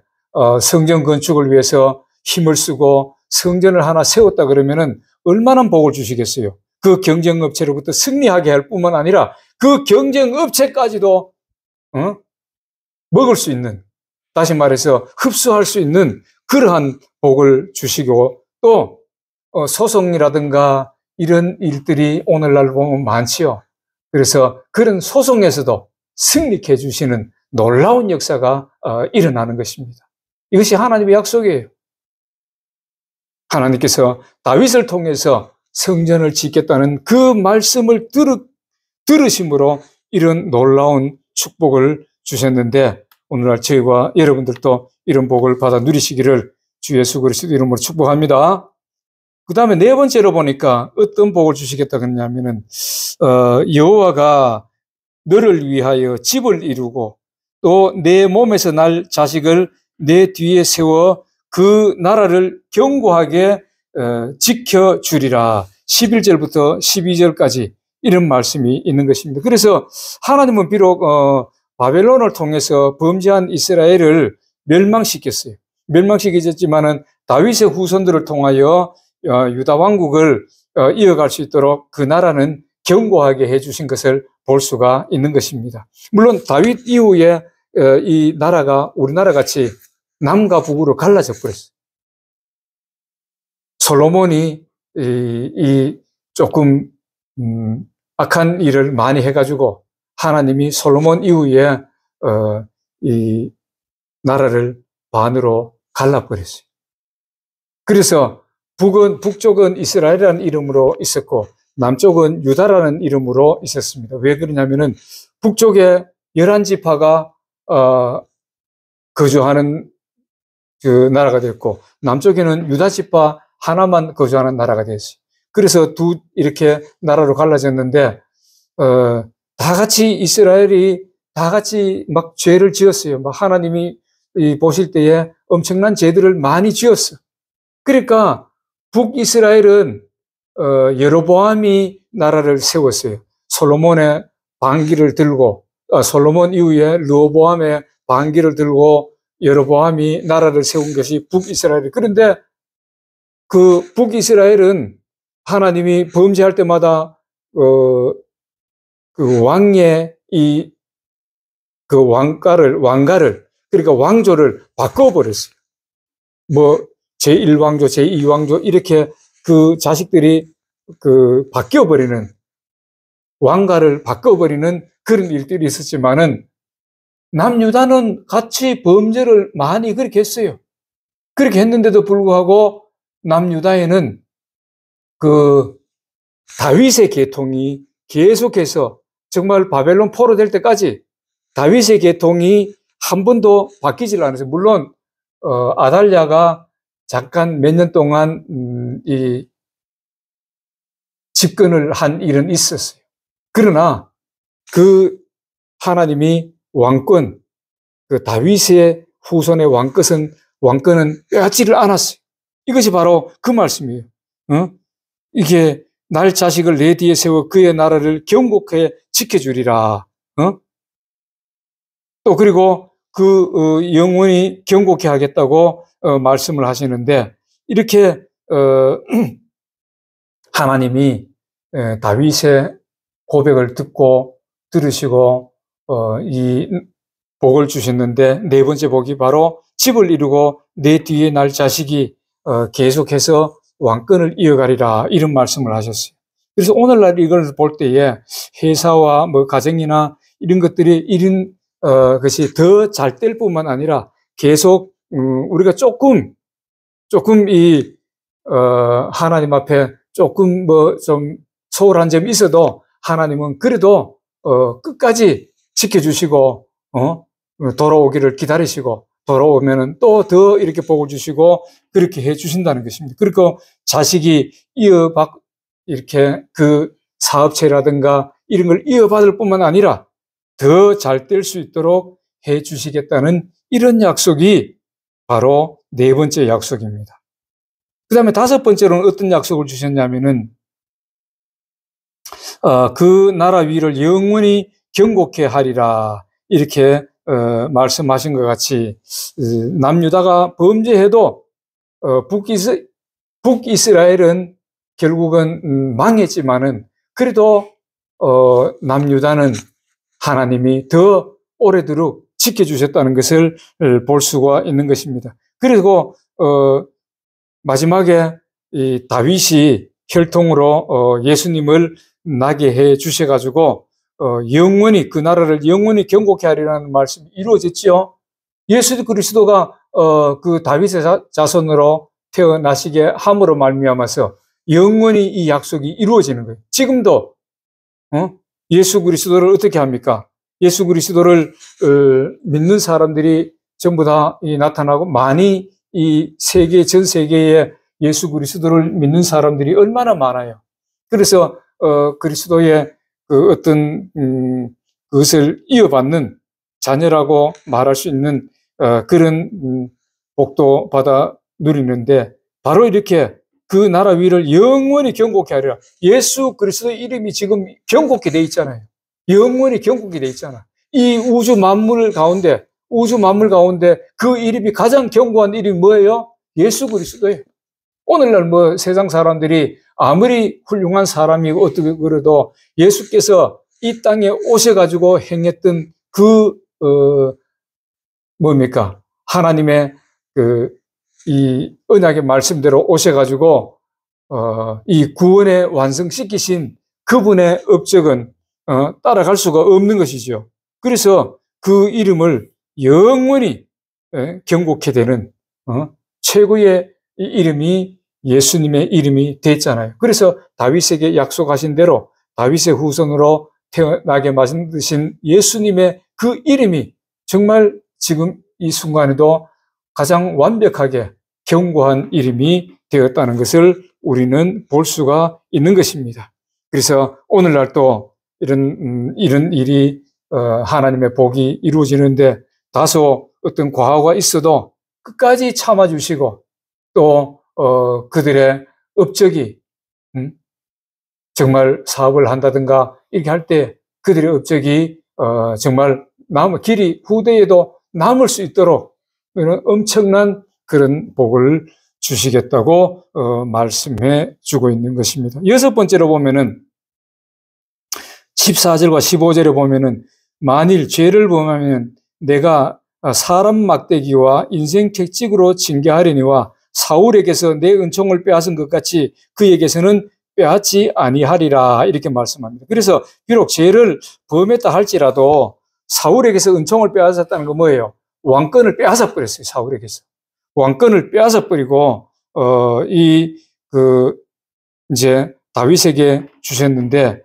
성전 건축을 위해서 힘을 쓰고 성전을 하나 세웠다 그러면은 얼마나 복을 주시겠어요? 그 경쟁업체로부터 승리하게 할 뿐만 아니라 그 경쟁업체까지도 먹을 수 있는, 다시 말해서 흡수할 수 있는 그러한 복을 주시고, 또 소송이라든가 이런 일들이 오늘날 보면 많지요. 그래서 그런 소송에서도 승리케 해주시는 놀라운 역사가 일어나는 것입니다. 이것이 하나님의 약속이에요. 하나님께서 다윗을 통해서 성전을 짓겠다는 그 말씀을 들으심으로 이런 놀라운 축복을 주셨는데, 오늘날 저희와 여러분들도 이런 복을 받아 누리시기를 주 예수 그리스도 이름으로 축복합니다. 그 다음에 네 번째로 보니까 어떤 복을 주시겠다 그러냐면은 여호와가 너를 위하여 집을 이루고 또 내 몸에서 날 자식을 내 뒤에 세워 그 나라를 견고하게 지켜주리라. 11절부터 12절까지 이런 말씀이 있는 것입니다. 그래서 하나님은 비록 바벨론을 통해서 범죄한 이스라엘을 멸망시켰어요. 멸망시키셨지만은 다윗의 후손들을 통하여 유다 왕국을 이어갈 수 있도록 그 나라는 견고하게 해주신 것을 볼 수가 있는 것입니다. 물론 다윗 이후에 이 나라가 우리나라 같이 남과 북으로 갈라져 버렸어요. 솔로몬이 이 조금 악한 일을 많이 해가지고 하나님이 솔로몬 이후에 이 나라를 반으로 갈라버렸어요. 그래서 북쪽은 이스라엘이라는 이름으로 있었고 남쪽은 유다라는 이름으로 있었습니다. 왜 그러냐면은 북쪽에 11지파가 거주하는 그 나라가 됐고 남쪽에는 유다지파 하나만 거주하는 나라가 됐어요. 그래서 이렇게 나라로 갈라졌는데 다 같이 이스라엘이 다 같이 막 죄를 지었어요. 막 하나님이 보실 때에 엄청난 죄들을 많이 지었어요. 그러니까 북이스라엘은 여로보암이 나라를 세웠어요. 솔로몬의 반기를 들고 솔로몬 이후에 르호보암의 반기를 들고 여로보암이 나라를 세운 것이 북이스라엘. 그런데 그 북이스라엘은 하나님이 범죄할 때마다 그 왕의 그 왕가를 그러니까 왕조를 바꿔버렸어요. 뭐 제1왕조, 제2왕조 이렇게 그 자식들이 그 바뀌어버리는, 왕가를 바꿔버리는 그런 일들이 있었지만은 남유다는 같이 범죄를 많이 그렇게 했어요. 그렇게 했는데도 불구하고 남유다에는 그 다윗의 계통이 계속해서 정말 바벨론 포로될 때까지 다윗의 계통이 한 번도 바뀌질 않았어요. 물론 아달랴가 잠깐 몇 년 동안 이 집권을 한 일은 있었어요. 그러나 그 하나님이 왕권, 그 다윗의 후손의 왕권은 빼앗지를 않았어요. 이것이 바로 그 말씀이에요. 이게 날 자식을 내 뒤에 세워 그의 나라를 견고하게 지켜주리라. 또 그리고 그 영원히 견고케 하겠다고 말씀을 하시는데 이렇게 하나님이 다윗의 고백을 듣고 들으시고 이 복을 주셨는데, 네 번째 복이 바로 집을 이루고 내 뒤에 날 자식이 계속해서 왕권을 이어가리라, 이런 말씀을 하셨어요. 그래서 오늘날 이걸 볼 때에 회사와 뭐 가정이나 이런 것들이 이런 것이 더 잘 될 뿐만 아니라 계속 우리가 조금 이 하나님 앞에 조금 뭐 좀 소홀한 점이 있어도 하나님은 그래도 끝까지 지켜주시고 돌아오기를 기다리시고, 돌아오면은 또 더 이렇게 복을 주시고 그렇게 해 주신다는 것입니다. 그리고 자식이 이렇게 그 사업체라든가 이런 걸 이어받을 뿐만 아니라 더 잘 될 수 있도록 해 주시겠다는 이런 약속이 바로 네 번째 약속입니다. 그 다음에 다섯 번째로는 어떤 약속을 주셨냐면은 그 나라 위를 영원히 경고케 하리라, 이렇게 말씀하신 것 같이 남유다가 범죄해도 북이스라엘은 결국은 망했지만은 그래도 남유다는 하나님이 더 오래도록 지켜주셨다는 것을 볼 수가 있는 것입니다. 그리고 마지막에 이 다윗이 혈통으로 예수님을 나게 해 주셔가지고 영원히 그 나라를 영원히 경고케 하리라는 말씀이 이루어졌지요. 예수 그리스도가 그 다윗의 자손으로 태어나시게 함으로 말미암아서 영원히 이 약속이 이루어지는 거예요. 지금도 예수 그리스도를 어떻게 합니까? 예수 그리스도를 믿는 사람들이 전부 다 나타나고, 많이 이 전 세계에 예수 그리스도를 믿는 사람들이 얼마나 많아요. 그래서 그리스도의 그 어떤 그것을 이어받는 자녀라고 말할 수 있는 그런 복도 받아 누리는데, 바로 이렇게 그 나라 위를 영원히 경고케 하리라. 예수 그리스도의 이름이 지금 경고케 돼 있잖아요. 영원히 경고케 돼 있잖아. 이 우주 만물 가운데 그 이름이 가장 견고한 이름이 뭐예요? 예수 그리스도예요. 오늘날 뭐 세상 사람들이 아무리 훌륭한 사람이고 어떻게 그래도 예수께서 이 땅에 오셔가지고 행했던 그 뭡니까? 하나님의 이 언약의 말씀대로 오셔가지고 이 구원에 완성시키신 그분의 업적은 따라갈 수가 없는 것이죠. 그래서 그 이름을 영원히 경고케 되는 최고의 이름이 예수님의 이름이 됐잖아요. 그래서 다윗에게 약속하신 대로 다윗의 후손으로 태어나게 만드신 예수님의 그 이름이 정말 지금 이 순간에도 가장 완벽하게 견고한 이름이 되었다는 것을 우리는 볼 수가 있는 것입니다. 그래서 오늘날 또 이런 일이 하나님의 복이 이루어지는데 다소 어떤 과오가 있어도 끝까지 참아주시고, 또 그들의 업적이 정말 사업을 한다든가 이렇게 할 때 그들의 업적이 정말 길이 후대에도 남을 수 있도록 이런 엄청난 그런 복을 주시겠다고 말씀해 주고 있는 것입니다. 여섯 번째로 보면은 14절과 15절에 보면은 만일 죄를 범하면 내가 사람 막대기와 인생 채찍으로 징계하려니와 사울에게서 내 은총을 빼앗은 것 같이 그에게서는 빼앗지 아니하리라, 이렇게 말씀합니다. 그래서 비록 죄를 범했다 할지라도 사울에게서 은총을 빼앗았다는 건 뭐예요? 왕권을 빼앗아 버렸어요. 사울에게서 왕권을 빼앗아 버리고 이제 다윗에게 주셨는데,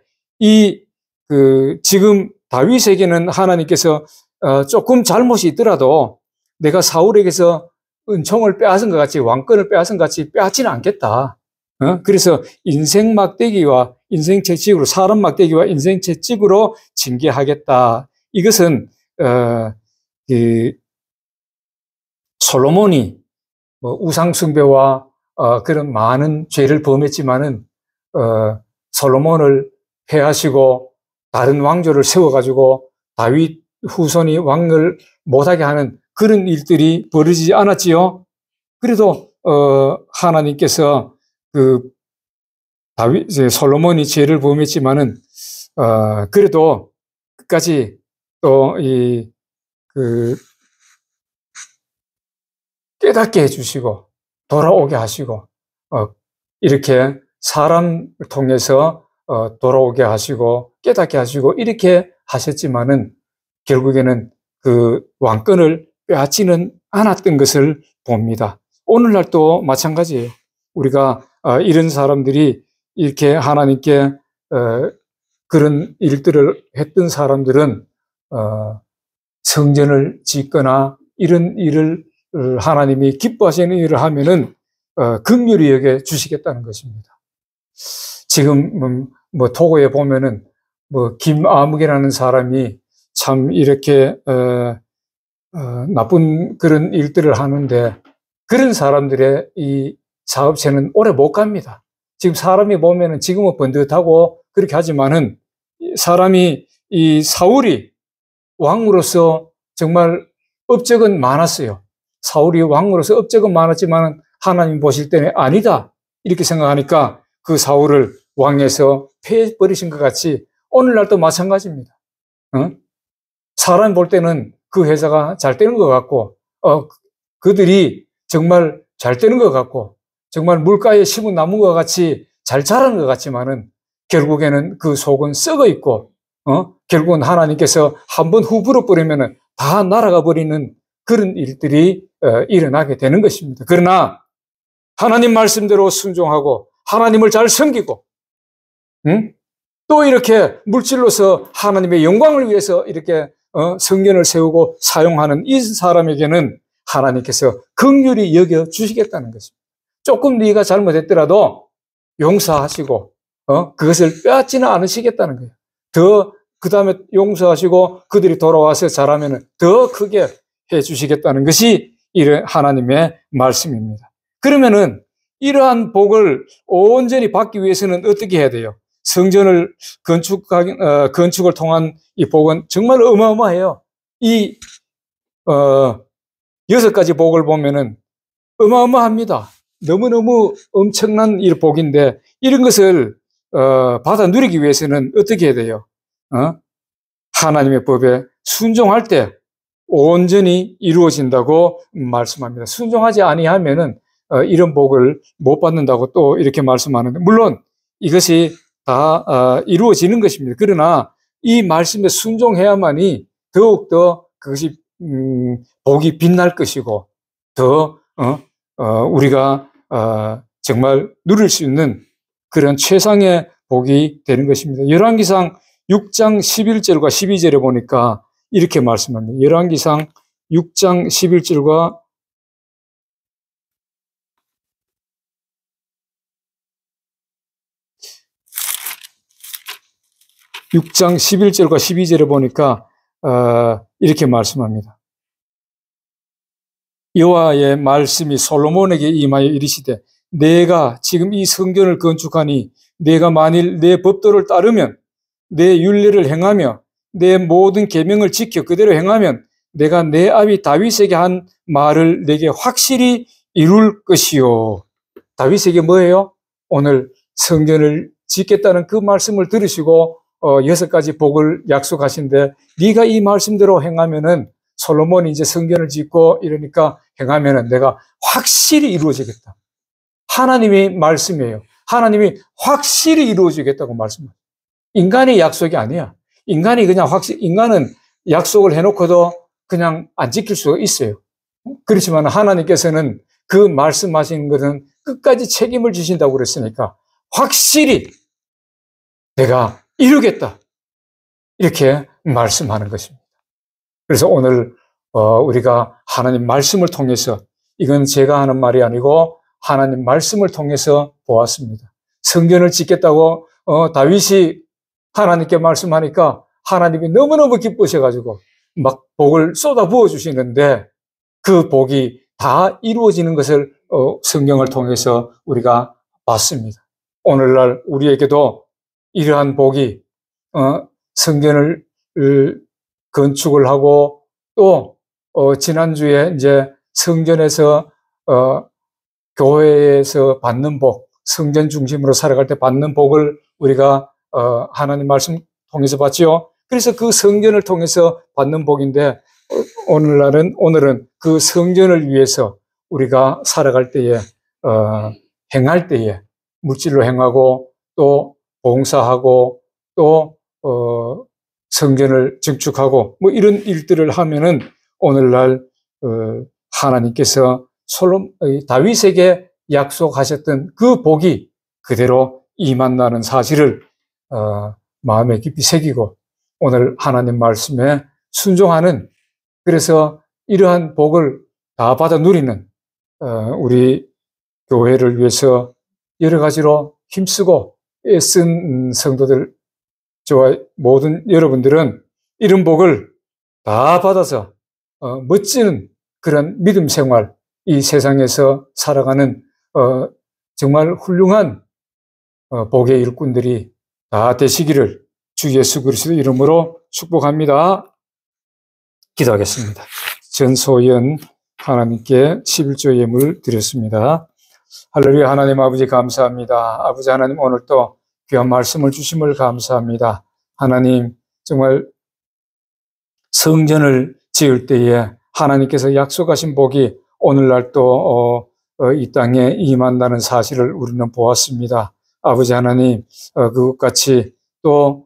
지금 다윗에게는 하나님께서 조금 잘못이 있더라도 내가 사울에게서 은총을 빼앗은 것 같이, 왕권을 빼앗은 것 같이 빼앗지는 않겠다. 그래서 인생 막대기와 인생 채찍으로, 사람 막대기와 인생 채찍으로 징계하겠다. 이것은 솔로몬이 우상 숭배와 그런 많은 죄를 범했지만은 솔로몬을 패하시고 다른 왕조를 세워가지고 다윗 후손이 왕을 못하게 하는 그런 일들이 벌어지지 않았지요. 그래도 하나님께서 솔로몬이 죄를 범했지만은, 그래도 끝까지 또 깨닫게 해주시고, 돌아오게 하시고, 이렇게 사람을 통해서 돌아오게 하시고, 깨닫게 하시고, 이렇게 하셨지만은, 결국에는 그 왕권을 빼앗지는 않았던 것을 봅니다. 오늘날도 마찬가지예요. 우리가 이런 사람들이 이렇게 하나님께 그런 일들을 했던 사람들은 성전을 짓거나 이런 일을 하나님이 기뻐하시는 일을 하면은 긍휼히 여겨 주시겠다는 것입니다. 지금 뭐 토고에 보면은 뭐 김아무개라는 사람이 참 이렇게 나쁜 그런 일들을 하는데, 그런 사람들의 이 사업체는 오래 못 갑니다. 지금 사람이 보면은 지금은 번듯하고 그렇게 하지만은, 사람이 이 사울이 왕으로서 정말 업적은 많았어요. 사울이 왕으로서 업적은 많았지만 하나님 보실 때는 아니다 이렇게 생각하니까 그 사울을 왕에서 패해버리신 것 같이 오늘날도 마찬가지입니다. 사람 볼 때는 그 회사가 잘 되는 것 같고, 그들이 정말 잘 되는 것 같고, 정말 물가에 심은 나무와 같이 잘 자라는 것 같지만은, 결국에는 그 속은 썩어 있고, 결국은 하나님께서 한번 후불어 버리면은 다 날아가 버리는 그런 일들이 일어나게 되는 것입니다. 그러나 하나님 말씀대로 순종하고 하나님을 잘 섬기고, 또 이렇게 물질로서 하나님의 영광을 위해서 이렇게 성전을 세우고 사용하는 이 사람에게는 하나님께서 긍휼히 여겨 주시겠다는 것입니다. 조금 네가 잘못했더라도 용서하시고 그것을 빼앗지는 않으시겠다는 거예요. 더 그 다음에 용서하시고 그들이 돌아와서 잘하면 더 크게 해주시겠다는 것이 이런 하나님의 말씀입니다. 그러면은 이러한 복을 온전히 받기 위해서는 어떻게 해야 돼요? 성전을 건축을 통한 이 복은 정말 어마어마해요. 이 6가지 복을 보면은 어마어마합니다. 너무너무 엄청난 이 복인데, 이런 것을 받아 누리기 위해서는 어떻게 해야 돼요? 하나님의 법에 순종할 때 온전히 이루어진다고 말씀합니다. 순종하지 아니하면은 이런 복을 못 받는다고 또 이렇게 말씀하는데, 물론 이것이 다 이루어지는 것입니다. 그러나 이 말씀에 순종해야만이 더욱더 그것이 복이 빛날 것이고, 더 우리가 정말 누릴 수 있는 그런 최상의 복이 되는 것입니다. 열왕기상 6장 11절과 12절에 보니까 이렇게 말씀합니다. 열왕기상 6장 11절과 6장 11절과 12절에 보니까 이렇게 말씀합니다. 여호와의 말씀이 솔로몬에게 임하여 이르시되, 내가 지금 이 성전을 건축하니 내가 만일 내 법도를 따르면, 내 율례를 행하며 내 모든 계명을 지켜 그대로 행하면 내가 내 아비 다윗에게 한 말을 내게 확실히 이룰 것이요. 다윗에게 뭐예요? 오늘 성전을 짓겠다는 그 말씀을 들으시고 6가지 복을 약속하신데, 네가 이 말씀대로 행하면은, 솔로몬이 이제 성전을 짓고 이러니까 행하면은 내가 확실히 이루어지겠다. 하나님의 말씀이에요. 하나님이 확실히 이루어지겠다고 말씀합니다. 인간의 약속이 아니야. 인간은 약속을 해놓고도 그냥 안 지킬 수가 있어요. 그렇지만 하나님께서는 그 말씀하신 것은 끝까지 책임을 지신다고 그랬으니까 확실히 내가 이루겠다, 이렇게 말씀하는 것입니다. 그래서 오늘 우리가 하나님 말씀을 통해서, 이건 제가 하는 말이 아니고 하나님 말씀을 통해서 보았습니다. 성전을 짓겠다고 다윗이 하나님께 말씀하니까 하나님이 너무너무 기쁘셔가지고 막 복을 쏟아 부어 주시는데, 그 복이 다 이루어지는 것을 성경을 통해서 우리가 봤습니다. 오늘날 우리에게도 이러한 복이 성전을 건축을 하고, 또 지난주에 이제 성전에서 교회에서 받는 복, 성전 중심으로 살아갈 때 받는 복을 우리가 하나님 말씀 통해서 받지요. 그래서 그 성전을 통해서 받는 복인데 오늘은 그 성전을 위해서 우리가 살아갈 때에 행할 때에 물질로 행하고 또 봉사하고 또 성전을 증축하고 뭐 이런 일들을 하면은 오늘날 하나님께서 다윗에게 약속하셨던 그 복이 그대로 임한다는 사실을 마음에 깊이 새기고 오늘 하나님 말씀에 순종하는, 그래서 이러한 복을 다 받아 누리는 우리 교회를 위해서 여러 가지로 힘쓰고 애쓴 성도들, 저와 모든 여러분들은 이런 복을 다 받아서 멋지는 그런 믿음 생활, 이 세상에서 살아가는 정말 훌륭한 복의 일꾼들이 다 되시기를 주 예수 그리스도 이름으로 축복합니다. 기도하겠습니다. 전소연 하나님께 11조 예물 드렸습니다. 할렐루야. 하나님 아버지 감사합니다. 아버지 하나님 오늘 또 귀한 말씀을 주심을 감사합니다. 하나님 정말 성전을 지을 때에 하나님께서 약속하신 복이 오늘날 또 이 땅에 임한다는 사실을 우리는 보았습니다. 아버지 하나님 그것같이 또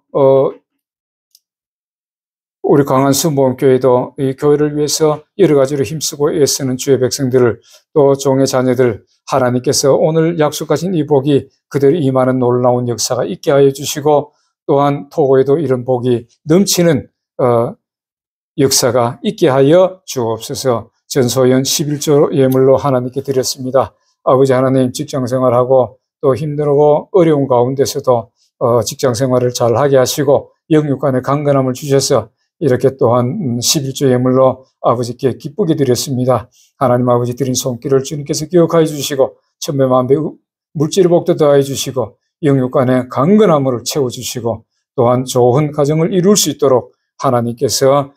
우리 강한수목교회도 이 교회를 위해서 여러 가지로 힘쓰고 애쓰는 주의 백성들을 또 종의 자녀들 하나님께서 오늘 약속하신 이 복이 그대로 임하는 놀라운 역사가 있게 하여 주시고 또한 토고에도 이런 복이 넘치는 역사가 있게 하여 주옵소서. 전소연 11조 예물로 하나님께 드렸습니다. 아버지 하나님 직장생활하고 또 힘들고 어려운 가운데서도 직장생활을 잘하게 하시고 영육간의 강건함을 주셔서 이렇게 또한 11조 예물로 아버지께 기쁘게 드렸습니다. 하나님 아버지 드린 손길을 주님께서 기억하여 주시고 천배만배 물질 복도 더하여 주시고 영육간의 강건함을 채워주시고 또한 좋은 가정을 이룰 수 있도록 하나님께서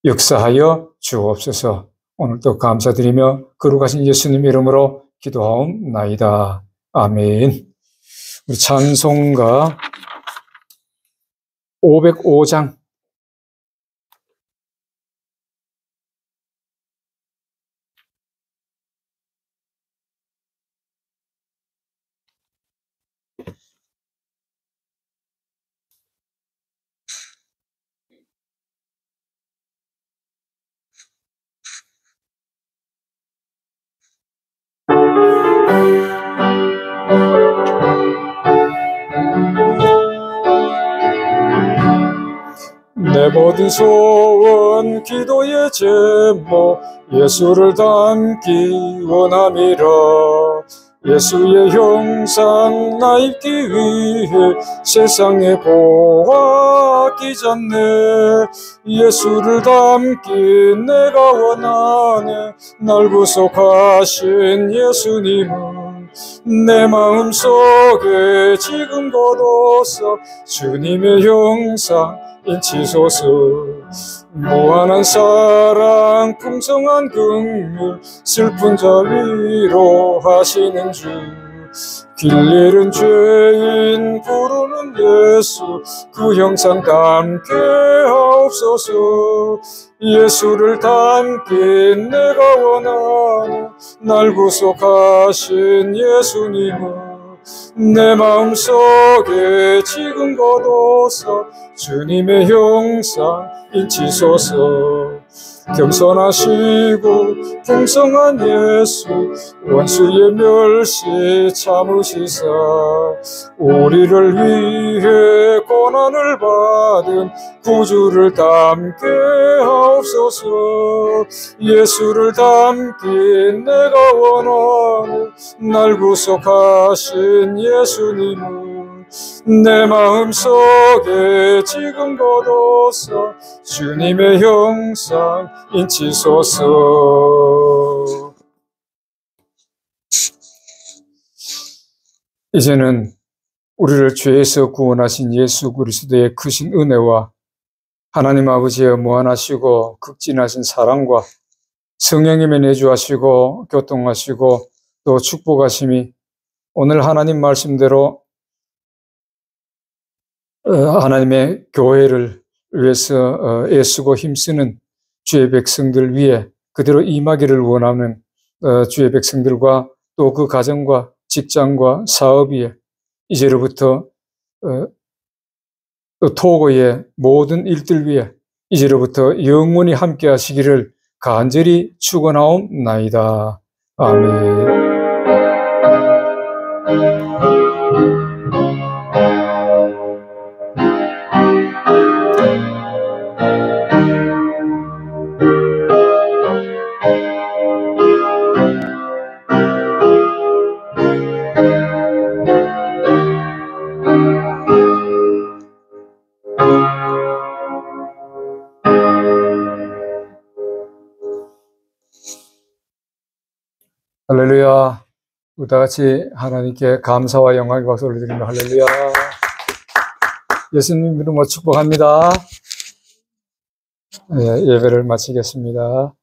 역사하여 주옵소서. 오늘도 감사드리며 거룩하신 예수님 이름으로 기도하옵나이다. 아멘. 우리 찬송가 505장 내 모든 소원 기도의 제목 예수를 닮기 원함이라. 예수의 형상 나 입기 위해 세상에 보았기 전에 예수를 닮기 내가 원하네. 날 구속하신 예수님은 내 마음속에 지금 거둬서 주님의 형상 인치소서. 무한한 사랑 풍성한 긍휼 슬픈 자 위로하시는 주. 길 잃은 죄인 부르는 예수 그 형상 닮게 하옵소서. 예수를 닮기 내가 원하네. 날 구속하신 예수님은 내 마음속에 지금 거둬서 주님의 형상 인치소서. 겸손하시고 풍성한 예수 원수의 멸시 참으시사 우리를 위해 고난을 받은 구주를 닮게 하옵소서. 예수를 닮기 내가 원하네. 날 구속하신 예수님은 내 마음속에 지금 거둬서 주님의 형상 인치소서. 이제는 우리를 죄에서 구원하신 예수 그리스도의 크신 은혜와 하나님 아버지의 무한하시고 극진하신 사랑과 성령님의 내주하시고 교통하시고 또 축복하심이 오늘 하나님 말씀대로 하나님의 교회를 위해서 애쓰고 힘쓰는 주의 백성들 위에 그대로 임하기를 원하는 주의 백성들과 또 그 가정과 직장과 사업 위에 이제로부터 또 토고의 모든 일들 위에 이제로부터 영원히 함께 하시기를 간절히 축원하옵나이다. 아멘. 할렐루야. 우리 다 같이 하나님께 감사와 영광의 박수를 드립니다. 할렐루야. 예수님 이름으로 축복합니다. 예, 예배를 마치겠습니다.